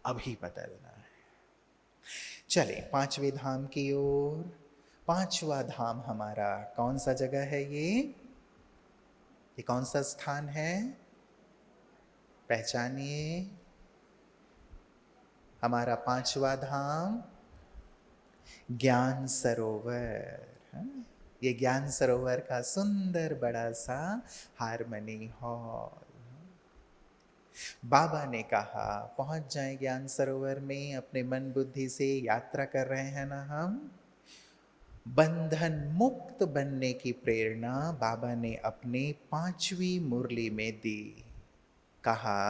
अभी बदलना है। चले पांचवें धाम की ओर। पांचवा धाम हमारा कौन सा जगह है? ये कौन सा स्थान है? पहचानिए। हमारा पांचवा धाम ज्ञान सरोवर। ये ज्ञान सरोवर का सुंदर बड़ा सा हारमनी हॉल। बाबा ने कहा पहुंच जाएं ज्ञान सरोवर में, अपने मन बुद्धि से यात्रा कर रहे हैं ना हम। बंधन मुक्त बनने की प्रेरणा बाबा ने अपने 5वीं मुरली में दी। कहा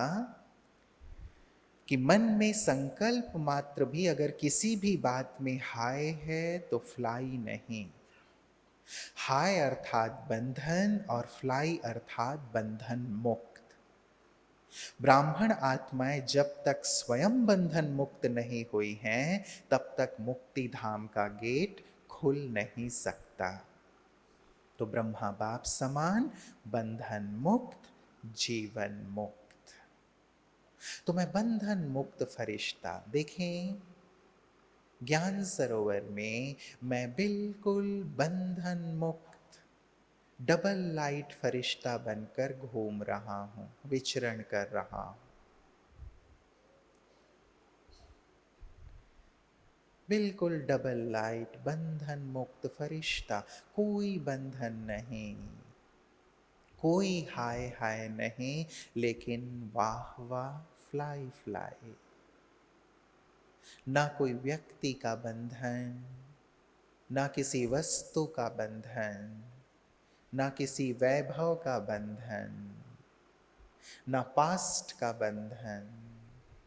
कि मन में संकल्प मात्र भी अगर किसी भी बात में हाय है तो फ्लाई नहीं। हाय अर्थात बंधन और फ्लाई अर्थात बंधन मुक्त। ब्राह्मण आत्माएं जब तक स्वयं बंधन मुक्त नहीं हुई हैं, तब तक मुक्ति धाम का गेट खुल नहीं सकता। तो ब्रह्मा बाप समान बंधन मुक्त, जीवन मुक्त। तो मैं बंधन मुक्त फरिश्ता, देखें ज्ञान सरोवर में मैं बिल्कुल बंधन मुक्त डबल लाइट फरिश्ता बनकर घूम रहा हूं, विचरण कर रहा हूं। बिल्कुल डबल लाइट बंधन मुक्त फरिश्ता, कोई बंधन नहीं, कोई हाय हाय नहीं, लेकिन वाह वाह फ्लाई फ्लाई। ना कोई व्यक्ति का बंधन, ना किसी वस्तु का बंधन, ना किसी वैभव का बंधन, ना पास्ट का बंधन,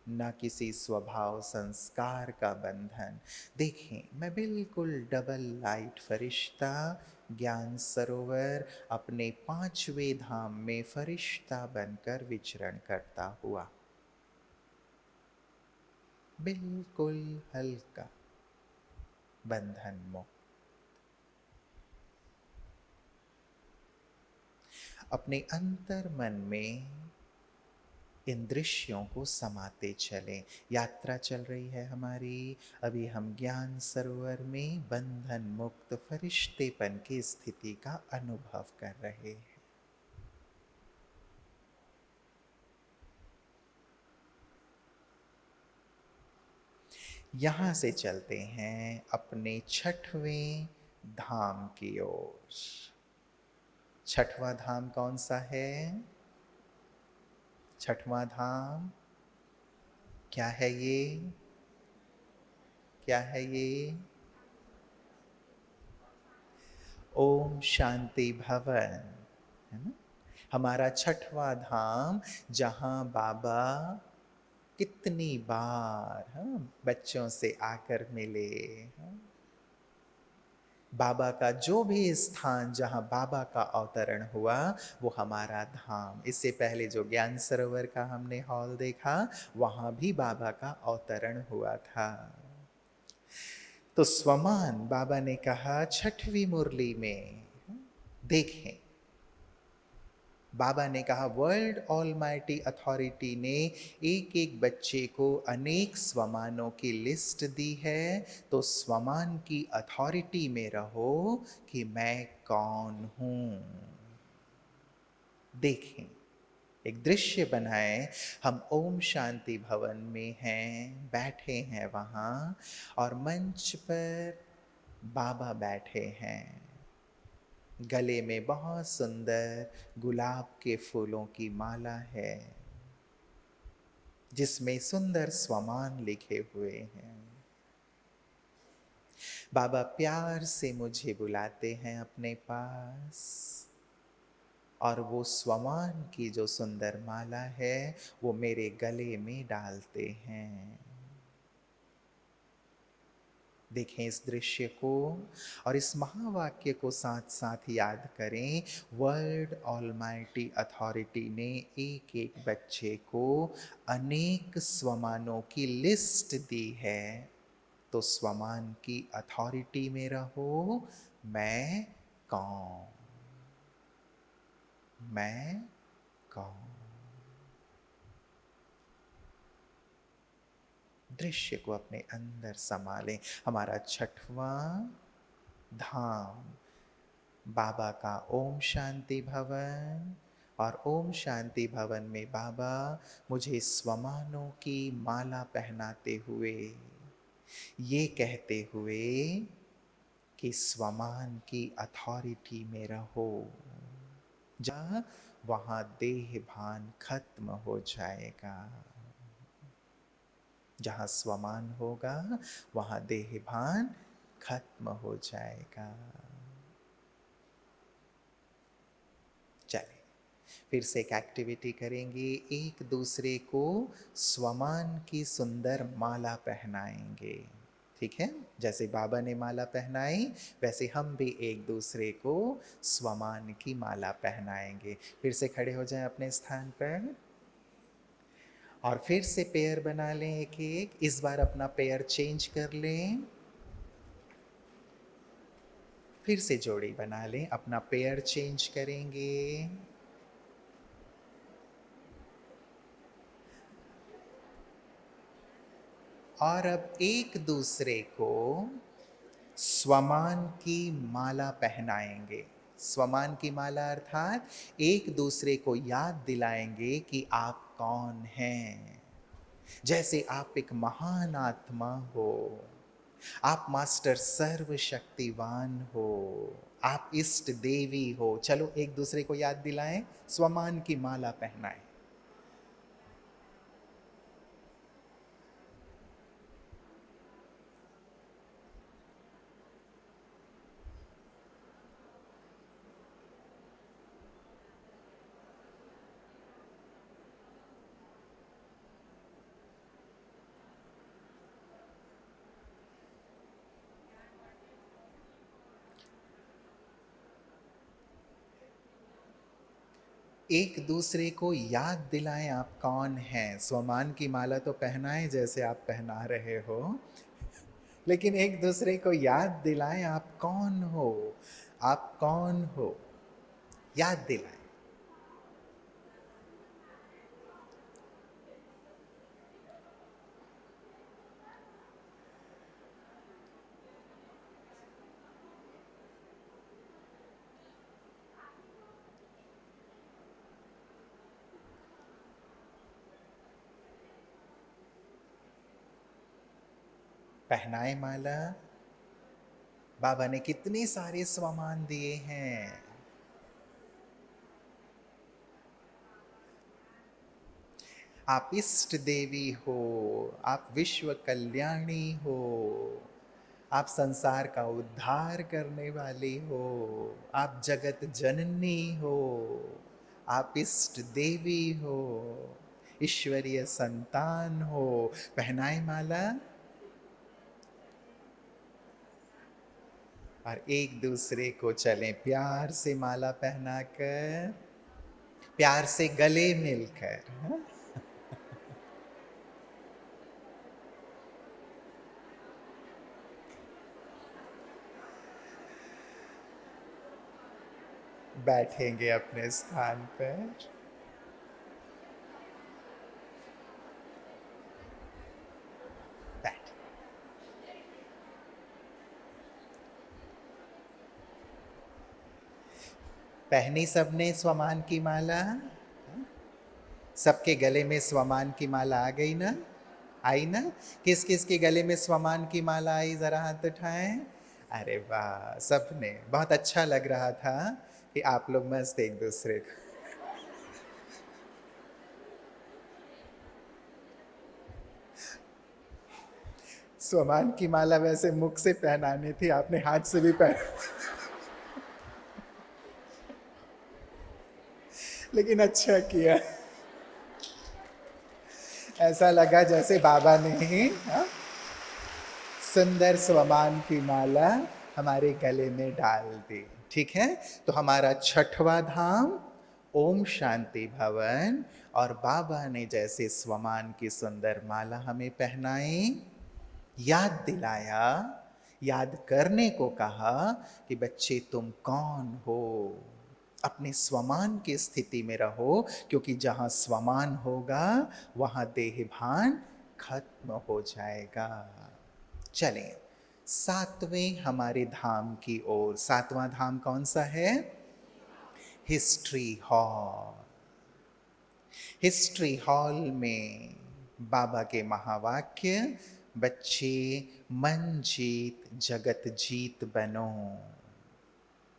ना किसी स्वभाव संस्कार का बंधन। देखें मैं बिल्कुल डबल लाइट फरिश्ता, ज्ञान सरोवर अपने 5वें धाम में फरिश्ता बनकर विचरण करता हुआ, बिल्कुल हल्का, बंधन मुक्त। अपने अंतर मन में इन दृश्यों को समाते चलें। यात्रा चल रही है हमारी, अभी हम ज्ञान सरोवर में बंधन मुक्त फरिश्तेपन की स्थिति का अनुभव कर रहे हैं। यहां से चलते हैं अपने 6वें धाम की ओर। 6वां धाम कौन सा है? 6वां धाम क्या है? ये क्या है? ये ओम शांति भवन है ना, हमारा 6वां धाम, जहां बाबा कितनी बार बच्चों से आकर मिले। बाबा का जो भी स्थान जहां बाबा का अवतरण हुआ वो हमारा धाम। इससे पहले जो ज्ञान सरोवर का हमने हॉल देखा, वहां भी बाबा का अवतरण हुआ था। तो स्वमान बाबा ने कहा 6वीं मुरली में, देखें बाबा ने कहा वर्ल्ड ऑलमाइटी अथॉरिटी ने एक एक बच्चे को अनेक स्वमानों की लिस्ट दी है, तो स्वमान की अथॉरिटी में रहो कि मैं कौन हूं। देखें, एक दृश्य बनाए, हम ओम शांति भवन में हैं, बैठे हैं वहाँ, और मंच पर बाबा बैठे हैं। गले में बहुत सुंदर गुलाब के फूलों की माला है, जिसमें सुंदर स्वमान लिखे हुए हैं। बाबा प्यार से मुझे बुलाते हैं अपने पास, और वो स्वमान की जो सुंदर माला है वो मेरे गले में डालते हैं। देखें इस दृश्य को, और इस महावाक्य को साथ साथ याद करें। वर्ल्ड ऑलमाइटी अथॉरिटी ने एक एक बच्चे को अनेक स्वमानों की लिस्ट दी है, तो स्वमान की अथॉरिटी में रहो। मैं कौन, मैं कौन। दृश्य को अपने अंदर संभालें। हमारा छठवां धाम बाबा का ओम शांति भवन, और ओम शांति भवन में बाबा मुझे स्वमानों की माला पहनाते हुए, ये कहते हुए कि स्वमान की अथॉरिटी में रहो। जहाँ वहाँ देह भान खत्म हो जाएगा। जहाँ स्वमान होगा वहाँ देह भान खत्म हो जाएगा। चलिए फिर से एक एक्टिविटी करेंगे, एक दूसरे को स्वमान की सुंदर माला पहनाएंगे। ठीक है, जैसे बाबा ने माला पहनाई वैसे हम भी एक दूसरे को स्वमान की माला पहनाएंगे। फिर से खड़े हो जाएं अपने स्थान पर, और फिर से पेयर बना लें एक एक। इस बार अपना पेयर चेंज कर लें, फिर से जोड़ी बना लें, अपना पेयर चेंज करेंगे। और अब एक दूसरे को स्वमान की माला पहनाएंगे। स्वमान की माला अर्थात एक दूसरे को याद दिलाएंगे कि आप कौन हैं। जैसे आप एक महान आत्मा हो, आप मास्टर सर्वशक्तिवान हो, आप इष्ट देवी हो। चलो एक दूसरे को याद दिलाएं, स्वमान की माला पहनाएं। एक दूसरे को याद दिलाएं आप कौन हैं। स्वमान की माला तो पहनाएं जैसे आप पहना रहे हो, लेकिन एक दूसरे को याद दिलाएं आप कौन हो, आप कौन हो, याद दिलाएं। पहनाए माला। बाबा ने कितने सारे स्वमान दिए हैं। आप इष्ट देवी हो, आप विश्व कल्याणी हो, आप संसार का उद्धार करने वाली हो, आप जगत जननी हो, आप इष्ट देवी हो, ईश्वरीय संतान हो। पहनाए माला, और एक दूसरे को चलें प्यार से माला पहनाकर, प्यार से गले मिलकर। हाँ? बैठेंगे अपने स्थान पर। बैठ। पहनी सबने स्वमान की माला? सबके गले में स्वमान की माला आ गई ना? आई ना? किस किस के गले में स्वमान की माला आई, जरा हाथ उठाएं। अरे वाह, सबने। बहुत अच्छा लग रहा था कि आप लोग मस्त एक दूसरे को। स्वमान की माला वैसे मुख से पहनानी थी, आपने हाथ से भी पहन। लेकिन अच्छा किया। ऐसा लगा जैसे बाबा ने ही सुंदर स्वमान की माला हमारे गले में डाल दी। ठीक है, तो हमारा छठवां धाम ओम शांति भवन, और बाबा ने जैसे स्वमान की सुंदर माला हमें पहनाई, याद दिलाया, याद करने को कहा कि बच्चे तुम कौन हो, अपने स्वमान की स्थिति में रहो, क्योंकि जहां स्वमान होगा वहां देहभान खत्म हो जाएगा। चलें सातवें हमारे धाम की ओर। सातवां धाम कौन सा है? History hall. हिस्ट्री हॉल में बाबा के महावाक्य, बच्चे मन जीत जगत जीत बनो।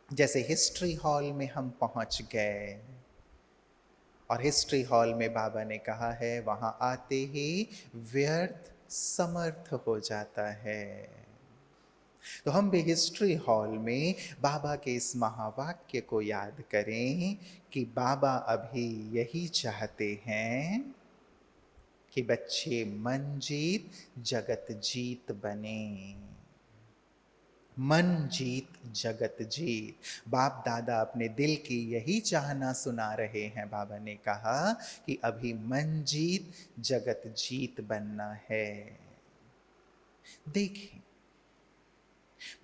जैसे हिस्ट्री हॉल में हम पहुंच गए, और हिस्ट्री हॉल में बाबा ने कहा है वहां आते ही व्यर्थ समर्थ हो जाता है। तो हम भी हिस्ट्री हॉल में बाबा के इस महावाक्य को याद करें कि बाबा अभी यही चाहते हैं कि बच्चे मन जीत जगत जीत बने। मन जीत जगत जीत, बाप दादा अपने दिल की यही चाहना सुना रहे हैं। बाबा ने कहा कि अभी मन जीत जगत जीत बनना है। देखिए,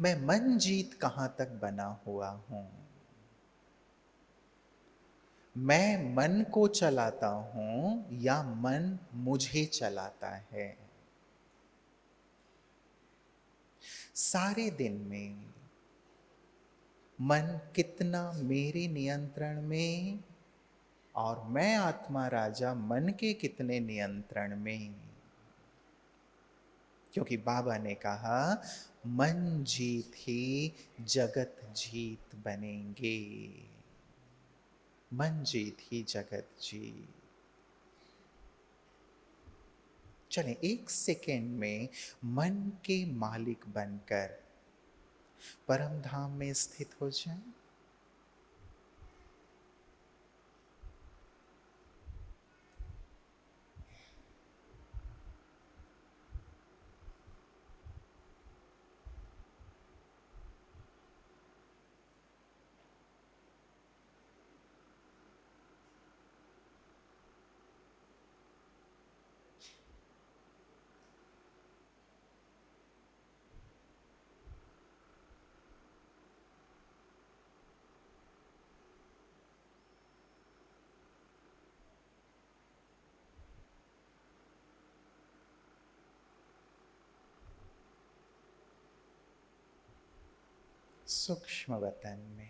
मैं मन जीत कहां तक बना हुआ हूं? मैं मन को चलाता हूं या मन मुझे चलाता है? सारे दिन में मन कितना मेरे नियंत्रण में, और मैं आत्मा राजा मन के कितने नियंत्रण में? क्योंकि बाबा ने कहा मन जीत ही जगत जीत बनेंगे। मन जीत ही जगत जीत। चलें एक सेकेंड में मन के मालिक बनकर परम धाम में स्थित हो जाएं। सूक्ष्म वतन में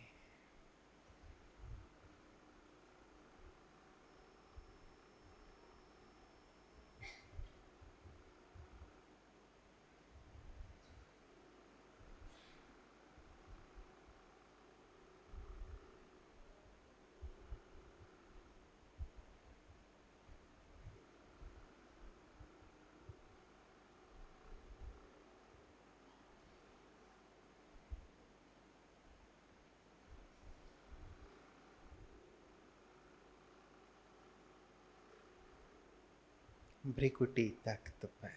भ्रिकुटी तख्त पर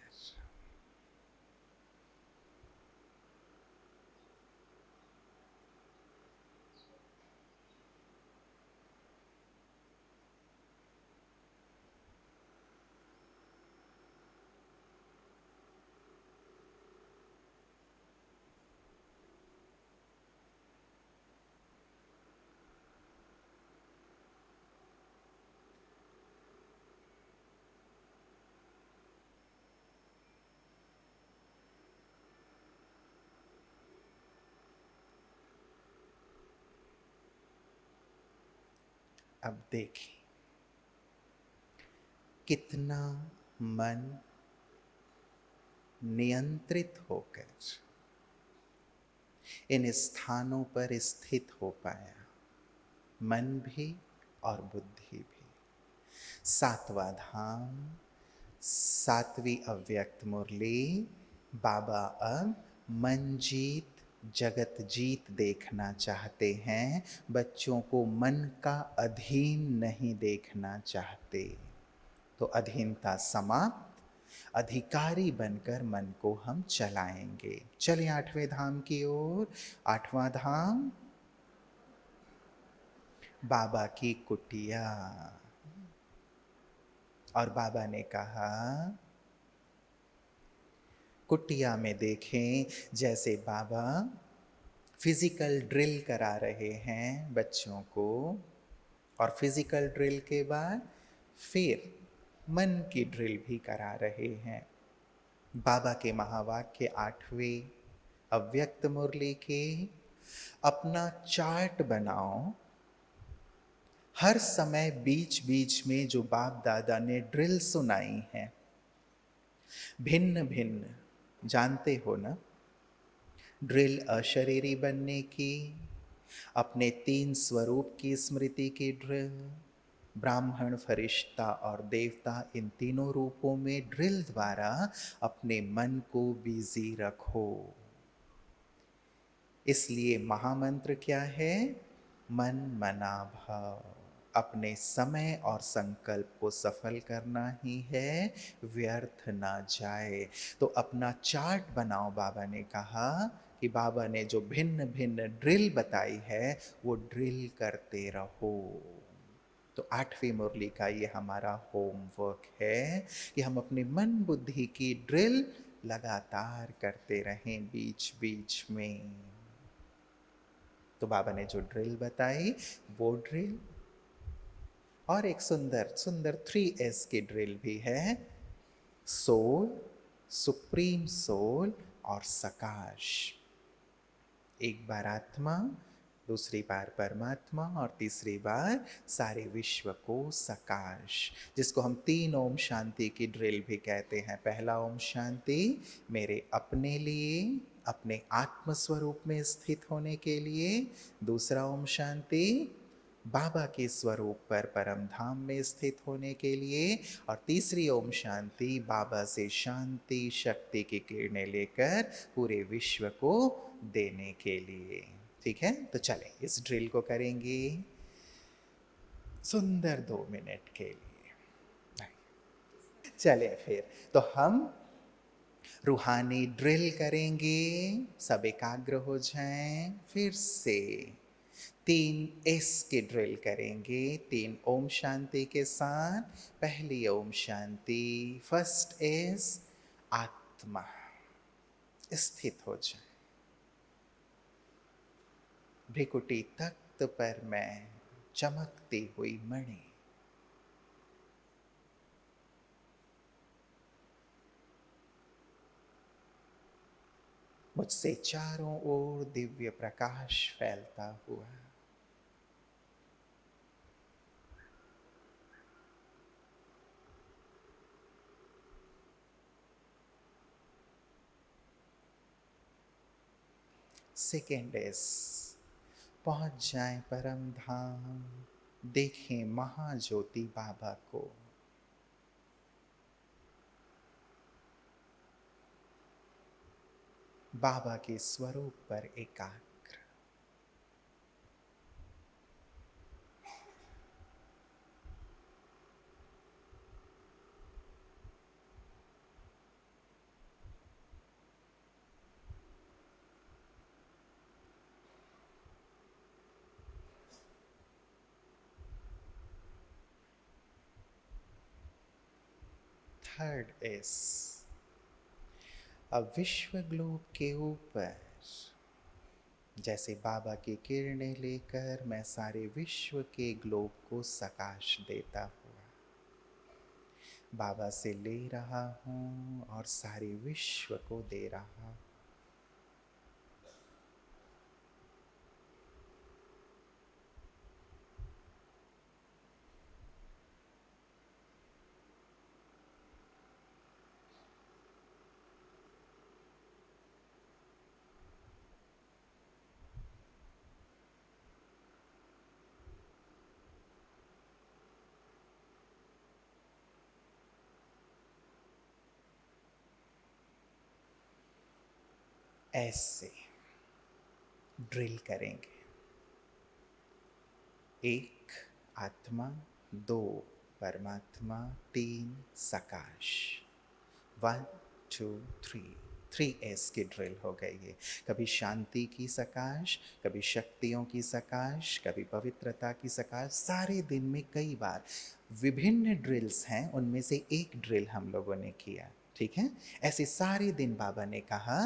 अब देखें कितना मन नियंत्रित होकर इन स्थानों पर स्थित हो पाया, मन भी और बुद्धि भी। सातवां धाम, सातवीं अव्यक्त मुरली। बाबा अब मंजीत जगत जीत देखना चाहते हैं, बच्चों को मन का अधीन नहीं देखना चाहते। तो अधीनता समाप्त, अधिकारी बनकर मन को हम चलाएंगे। चलिए आठवें धाम की ओर। आठवां धाम बाबा की कुटिया। और बाबा ने कहा कुटिया में देखें जैसे बाबा फिजिकल ड्रिल करा रहे हैं बच्चों को, और फिजिकल ड्रिल के बाद फिर मन की ड्रिल भी करा रहे हैं। बाबा के महावाक्य आठवें अव्यक्त मुरली के, अपना चार्ट बनाओ। हर समय बीच बीच में जो बाप दादा ने ड्रिल सुनाई है, भिन्न भिन्न, जानते हो ना, ड्रिल अशरीरी बनने की, अपने 3 स्वरूप की स्मृति की ड्रिल, ब्राह्मण, फरिश्ता और देवता, इन तीनों रूपों में ड्रिल द्वारा अपने मन को बिजी रखो। इसलिए महामंत्र क्या है? मन मना भाव। अपने समय और संकल्प को सफल करना ही है, व्यर्थ ना जाए। तो अपना चार्ट बनाओ। बाबा ने कहा कि बाबा ने जो भिन्न भिन्न ड्रिल बताई है वो ड्रिल करते रहो। तो आठवीं मुरली का ये हमारा होमवर्क है कि हम अपने मन बुद्धि की ड्रिल लगातार करते रहें बीच बीच में। तो बाबा ने जो ड्रिल बताई वो ड्रिल, और एक सुंदर सुंदर 3S की ड्रिल भी है, सोल, सुप्रीम सोल और सकाश। एक बार आत्मा, दूसरी बार परमात्मा और तीसरी बार सारे विश्व को सकाश, जिसको हम 3 ओम शांति की ड्रिल भी कहते हैं। पहला ओम शांति मेरे अपने लिए, अपने आत्म स्वरूप में स्थित होने के लिए। दूसरा ओम शांति बाबा के स्वरूप पर परम धाम में स्थित होने के लिए। और तीसरी ओम शांति बाबा से शांति शक्ति की किरणें लेकर पूरे विश्व को देने के लिए। ठीक है, तो चलें इस ड्रिल को करेंगे सुंदर 2 मिनट के लिए। चले फिर तो हम रूहानी ड्रिल करेंगे। सब एकाग्र हो जाएं। फिर से 3S की ड्रिल करेंगे 3 ओम शांति के साथ। पहली ओम शांति, फर्स्ट S, आत्मा स्थित हो जाए। भ्रिकुटी तख्त पर मैं चमकती हुई मणि। मुझसे चारों ओर दिव्य प्रकाश फैलता हुआ। सेकेंड S, पहुंच जाएं परम धाम। देखें महाज्योति बाबा को। बाबा के स्वरूप पर एकाग्र। थर्ड S, अब विश्व ग्लोब के ऊपर जैसे बाबा की किरणें लेकर मैं सारे विश्व के ग्लोब को सकाश देता हुआ बाबा से ले रहा हूँ और सारे विश्व को दे रहा हूँ। ऐसे ड्रिल करेंगे। एक आत्मा, दो परमात्मा, तीन सकाश। 1 2 3 3 S की ड्रिल हो गई है। कभी शांति की सकाश, कभी शक्तियों की सकाश, कभी पवित्रता की सकाश। सारे दिन में कई बार विभिन्न ड्रिल्स हैं, उनमें से एक ड्रिल हम लोगों ने किया। ठीक है, ऐसे सारे दिन बाबा ने कहा,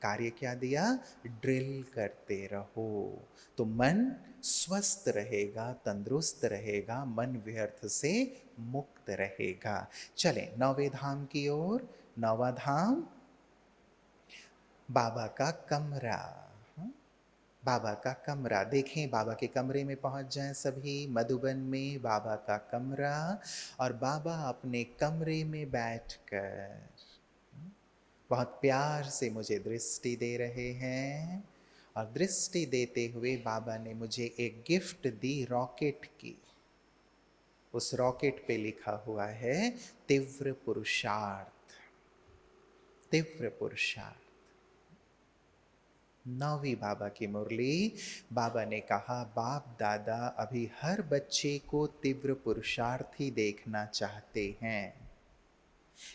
कार्य क्या दिया, ड्रिल करते रहो तो मन स्वस्थ रहेगा, तंदुरुस्त रहेगा, मन व्यर्थ से मुक्त रहेगा। चलें नौवें धाम की ओर। नौवां धाम बाबा का कमरा। बाबा का कमरा देखें, बाबा के कमरे में पहुंच जाएं सभी। मधुबन में बाबा का कमरा, और बाबा अपने कमरे में बैठकर बहुत प्यार से मुझे दृष्टि दे रहे हैं। और दृष्टि देते हुए बाबा ने मुझे एक गिफ्ट दी रॉकेट की। उस रॉकेट पे लिखा हुआ है तीव्र पुरुषार्थ। तीव्र पुरुषार्थ। नौवीं बाबा की मुरली। बाबा ने कहा, बाप दादा अभी हर बच्चे को तीव्र पुरुषार्थी देखना चाहते हैं।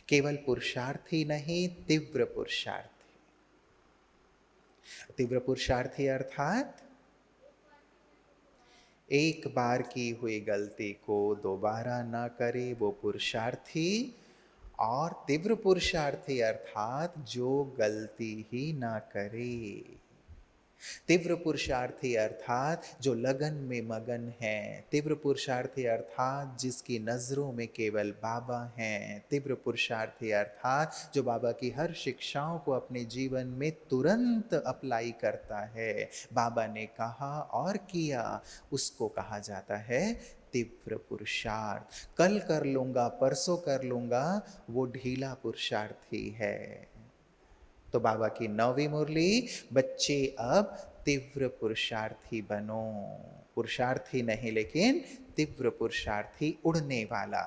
केवल पुरुषार्थी नहीं, तीव्र पुरुषार्थी। तीव्र पुरुषार्थी अर्थात एक बार की हुई गलती को दोबारा ना करे, वो पुरुषार्थी। और तीव्र पुरुषार्थी अर्थात जो गलती ही ना करे। तीव्र पुरुषार्थी अर्थात जो लगन में मगन है। तीव्र पुरुषार्थी अर्थात जिसकी नजरों में केवल बाबा हैं। तीव्र पुरुषार्थी अर्थात जो बाबा की हर शिक्षाओं को अपने जीवन में तुरंत अप्लाई करता है। बाबा ने कहा और किया, उसको कहा जाता है तीव्र पुरुषार्थ। कल कर लूंगा, परसों कर लूंगा, वो ढीला पुरुषार्थी है। तो बाबा की नौवीं मुरली, बच्चे अब तीव्र पुरुषार्थी बनो। पुरुषार्थी नहीं लेकिन तीव्र पुरुषार्थी, उड़ने वाला।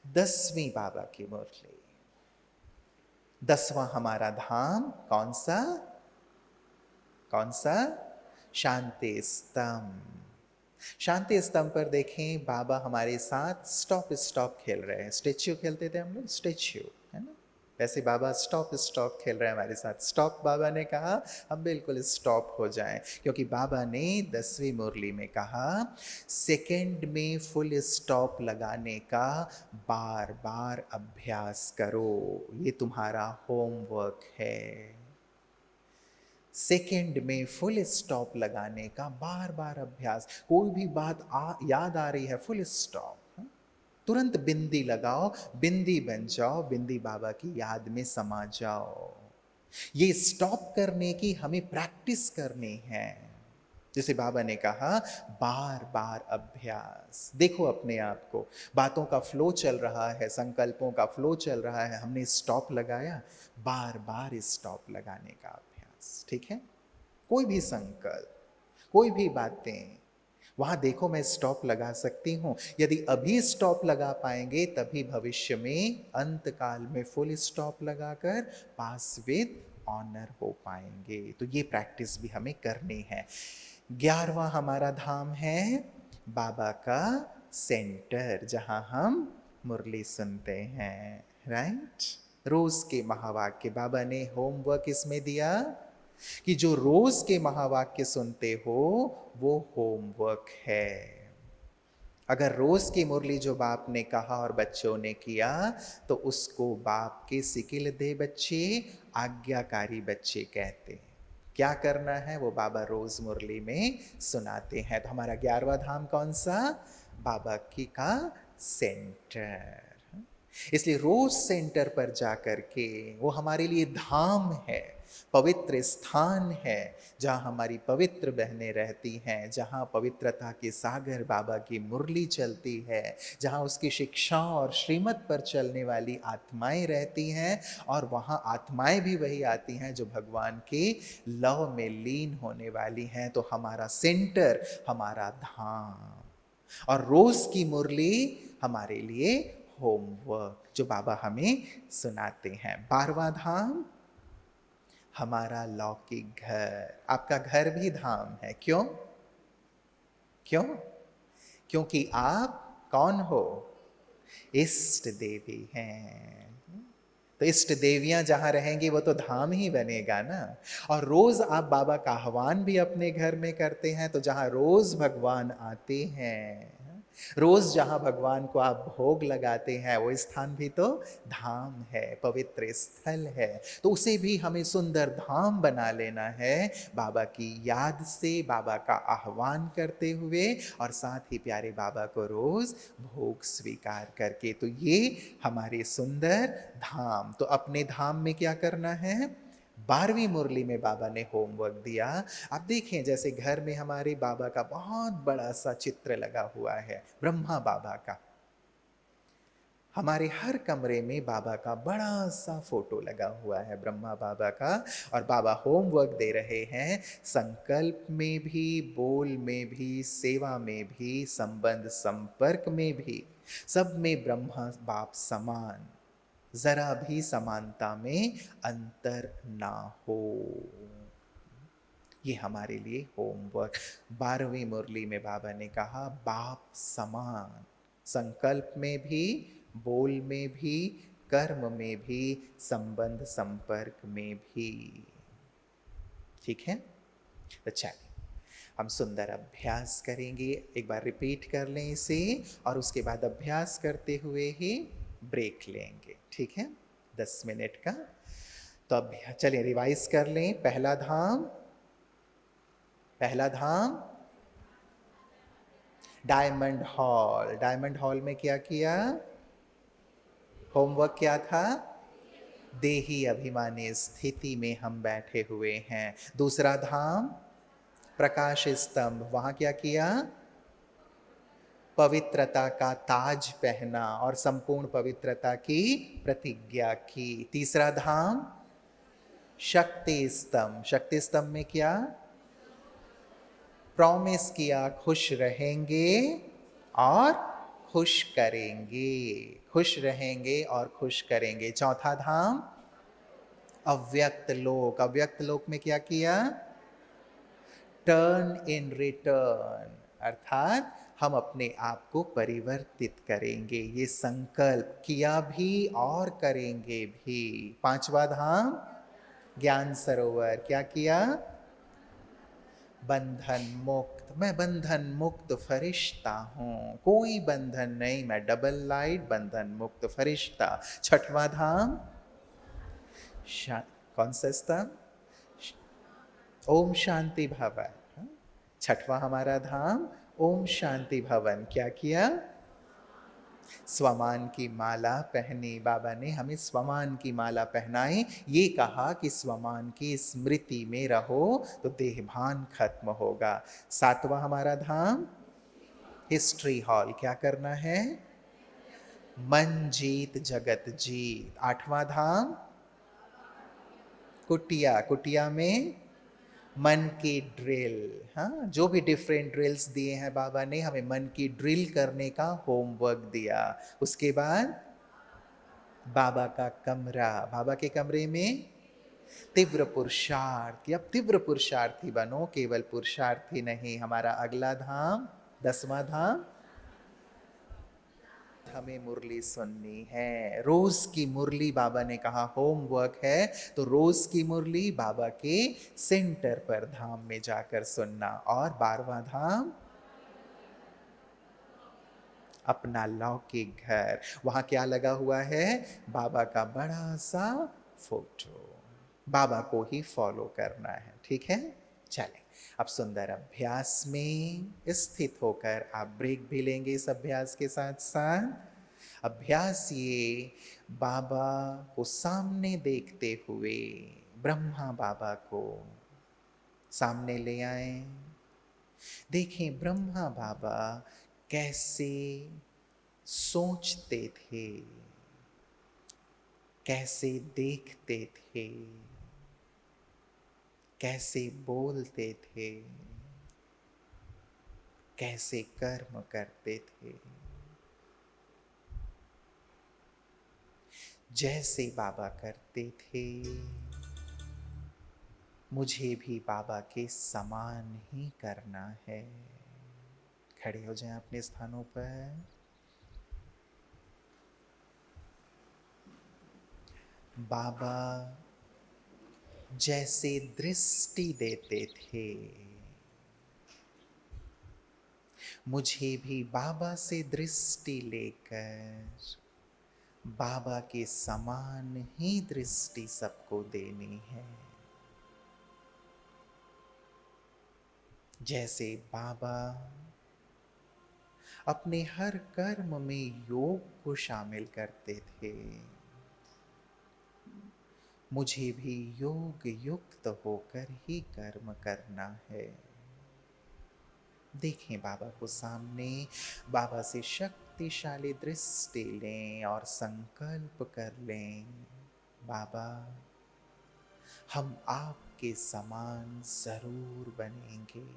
10वीं बाबा की मुरली। 10वां हमारा धाम कौन सा? कौन सा? शांति स्तंभ। शांति स्तंभ पर देखें, बाबा हमारे साथ स्टॉप स्टॉप खेल रहे हैं। स्टेच्यू खेलते थे हम लोग, स्टेच्यू, है ना? वैसे बाबा स्टॉप स्टॉप खेल रहे हैं हमारे साथ। स्टॉप बाबा ने कहा, हम बिल्कुल स्टॉप हो जाएं, क्योंकि बाबा ने 10वीं मुरली में कहा, सेकंड में फुल स्टॉप लगाने का बार बार अभ्यास करो। ये तुम्हारा होमवर्क है। सेकंड में फुल स्टॉप लगाने का बार बार अभ्यास। कोई भी बात याद आ रही है, फुल स्टॉप, तुरंत बिंदी लगाओ, बिंदी बन जाओ, बिंदी बाबा की याद में समा जाओ। ये स्टॉप करने की हमें प्रैक्टिस करनी है। जैसे बाबा ने कहा, बार बार अभ्यास। देखो अपने आप को, बातों का फ्लो चल रहा है, संकल्पों का फ्लो चल रहा है, हमने स्टॉप लगाया। बार बार स्टॉप लगाने का अभ्यास। ठीक है, कोई भी संकल्प, कोई भी बातें, वहां देखो मैं स्टॉप लगा सकती हूं। यदि अभी स्टॉप लगा पाएंगे, तभी भविष्य में अंत काल में फुल स्टॉप लगाकर पास विद ऑनर हो पाएंगे। तो ये प्रैक्टिस भी हमें करनी है। 11वां हमारा धाम है बाबा का सेंटर, जहां हम मुरली सुनते हैं। राइट, रोज के महावाक्य। बाबा ने होमवर्क इसमें दिया कि जो रोज के महावाक्य सुनते हो, वो होमवर्क है। अगर रोज की मुरली जो बाप ने कहा और बच्चों ने किया, तो उसको बाप के सिकिल दे बच्चे, आज्ञाकारी बच्चे कहते हैं। क्या करना है वो बाबा रोज मुरली में सुनाते हैं। तो हमारा 11वां धाम कौन सा? बाबा की का सेंटर। इसलिए रोज सेंटर पर जाकर के, वो हमारे लिए धाम है, पवित्र स्थान है, जहाँ हमारी पवित्र बहनें रहती हैं, जहाँ पवित्रता के सागर बाबा की मुरली चलती है, जहाँ उसकी शिक्षाओं और श्रीमत पर चलने वाली आत्माएं रहती हैं। और वहाँ आत्माएं भी वही आती हैं जो भगवान के लव में लीन होने वाली हैं। तो हमारा सेंटर, हमारा धाम। और रोज की मुरली हमारे लिए होमवर्क, जो बाबा हमें सुनाते हैं। 12वां धाम हमारा लौकिक घर, आपका घर भी धाम है। क्यों? क्यों? क्योंकि आप कौन हो? इष्ट देवी हैं। तो इष्ट देवियां जहां रहेंगी वो तो धाम ही बनेगा ना। और रोज आप बाबा का आह्वान भी अपने घर में करते हैं, तो जहां रोज भगवान आते हैं, रोज जहां भगवान को आप भोग लगाते हैं, वो स्थान भी तो धाम है, पवित्र स्थल है। तो उसे भी हमें सुंदर धाम बना लेना है, बाबा की याद से, बाबा का आह्वान करते हुए, और साथ ही प्यारे बाबा को रोज भोग स्वीकार करके। तो ये हमारे सुंदर धाम। तो अपने धाम में क्या करना है? 12वीं मुरली में बाबा ने होमवर्क दिया। आप देखें, जैसे घर में हमारे बाबा का बहुत बड़ा सा चित्र लगा हुआ है, ब्रह्मा बाबा का। हमारे हर कमरे में बाबा का बड़ा सा फोटो लगा हुआ है, ब्रह्मा बाबा का। और बाबा होमवर्क दे रहे हैं, संकल्प में भी, बोल में भी, सेवा में भी, संबंध संपर्क में भी, सब में ब्रह्मा बाप समान, जरा भी समानता में अंतर ना हो। ये हमारे लिए होमवर्क। 12वीं मुरली में बाबा ने कहा, बाप समान, संकल्प में भी, बोल में भी, कर्म में भी, संबंध संपर्क में भी। ठीक है? तो चलिए हम सुंदर अभ्यास करेंगे। एक बार रिपीट कर लें इसे, और उसके बाद अभ्यास करते हुए ही ब्रेक लेंगे। ठीक है? 10 मिनट का। तो अब चलिए रिवाइज कर लें। पहला धाम, पहला धाम डायमंड हॉल। डायमंड हॉल में क्या किया? होमवर्क क्या था? देही अभिमानी स्थिति में हम बैठे हुए हैं। दूसरा धाम प्रकाश स्तंभ, वहां क्या किया? पवित्रता का ताज पहना और संपूर्ण पवित्रता की प्रतिज्ञा की। तीसरा धाम शक्ति स्तंभ। शक्ति स्तंभ में क्या? प्रॉमिस किया, खुश रहेंगे और खुश करेंगे, खुश रहेंगे और खुश करेंगे। चौथा धाम अव्यक्त लोक। अव्यक्त लोक में क्या किया? टर्न इन रिटर्न, अर्थात हम अपने आप को परिवर्तित करेंगे। ये संकल्प किया भी और करेंगे भी। पांचवा धाम ज्ञान सरोवर। क्या किया? बंधन मुक्त। मैं बंधन मुक्त फरिश्ता हूं, कोई बंधन नहीं, मैं डबल लाइट बंधन मुक्त फरिश्ता। छठवां धाम कौन सा स्तंभ? ओम शांति भवन। छठवां हमारा धाम ओम शांति भवन। क्या किया? स्वमान की माला पहनी। बाबा ने हमें स्वमान की माला पहनाई। ये कहा कि स्वमान की स्मृति में रहो तो देहभान खत्म होगा। सातवां हमारा धाम हिस्ट्री हॉल। क्या करना है? मन जीत जगत जीत। आठवां धाम कुटिया। कुटिया में मन की ड्रिल। हाँ, जो भी डिफरेंट ड्रिल्स दिए हैं बाबा ने, हमें मन की ड्रिल करने का होमवर्क दिया। उसके बाद बाबा का कमरा। बाबा के कमरे में तीव्र पुरुषार्थ। अब तीव्र पुरुषार्थी बनो, केवल पुरुषार्थी नहीं। हमारा अगला धाम 10वां धाम, हमें मुरली सुननी है। रोज की मुरली, बाबा ने कहा होमवर्क है, तो रोज की मुरली बाबा के सेंटर पर धाम में जाकर सुनना। और 12वां धाम अपना लौकिक घर। वहां क्या लगा हुआ है? बाबा का बड़ा सा फोटो। बाबा को ही फॉलो करना है। ठीक है? चलें अब सुंदर अभ्यास में स्थित होकर आप ब्रेक भी लेंगे इस अभ्यास के साथ साथ। अभ्यास ये बाबा को सामने देखते हुए, ब्रह्मा बाबा को सामने ले आए। देखें ब्रह्मा बाबा कैसे सोचते थे, कैसे देखते थे, कैसे बोलते थे, कैसे कर्म करते थे। जैसे बाबा करते थे मुझे भी बाबा के समान ही करना है। खड़े हो जाएं अपने स्थानों पर। बाबा जैसे दृष्टि देते थे, मुझे भी बाबा से दृष्टि लेकर बाबा के समान ही दृष्टि सबको देनी है। जैसे बाबा अपने हर कर्म में योग को शामिल करते थे, मुझे भी योग युक्त होकर ही कर्म करना है। देखें बाबा को सामने, बाबा से शक्तिशाली दृष्टि लें और संकल्प कर लें, बाबा हम आपके समान जरूर बनेंगे।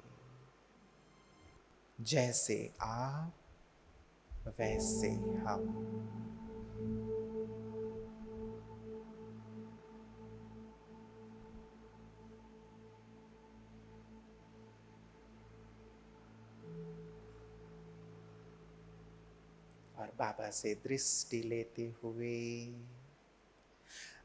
जैसे आप वैसे हम। और बाबा से दृष्टि लेते हुए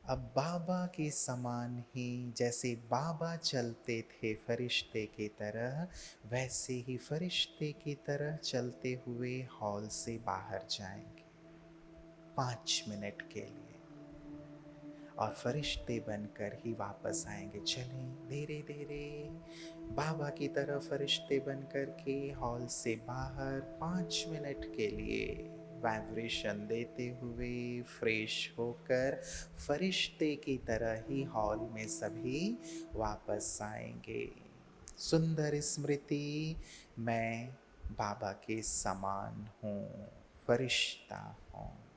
अब बाबा के समान ही, जैसे बाबा चलते थे फरिश्ते की तरह, वैसे ही फरिश्ते की तरह चलते हुए हॉल से बाहर जाएंगे 5 मिनट के लिए, और फरिश्ते बनकर ही वापस आएंगे। चलें धीरे धीरे बाबा की तरह फरिश्ते बनकर के हॉल से बाहर 5 मिनट के लिए वाइब्रेशन देते हुए फ्रेश होकर फरिश्ते की तरह ही हॉल में सभी वापस आएंगे। सुंदर स्मृति, मैं बाबा के समान हूँ, फरिश्ता हूँ।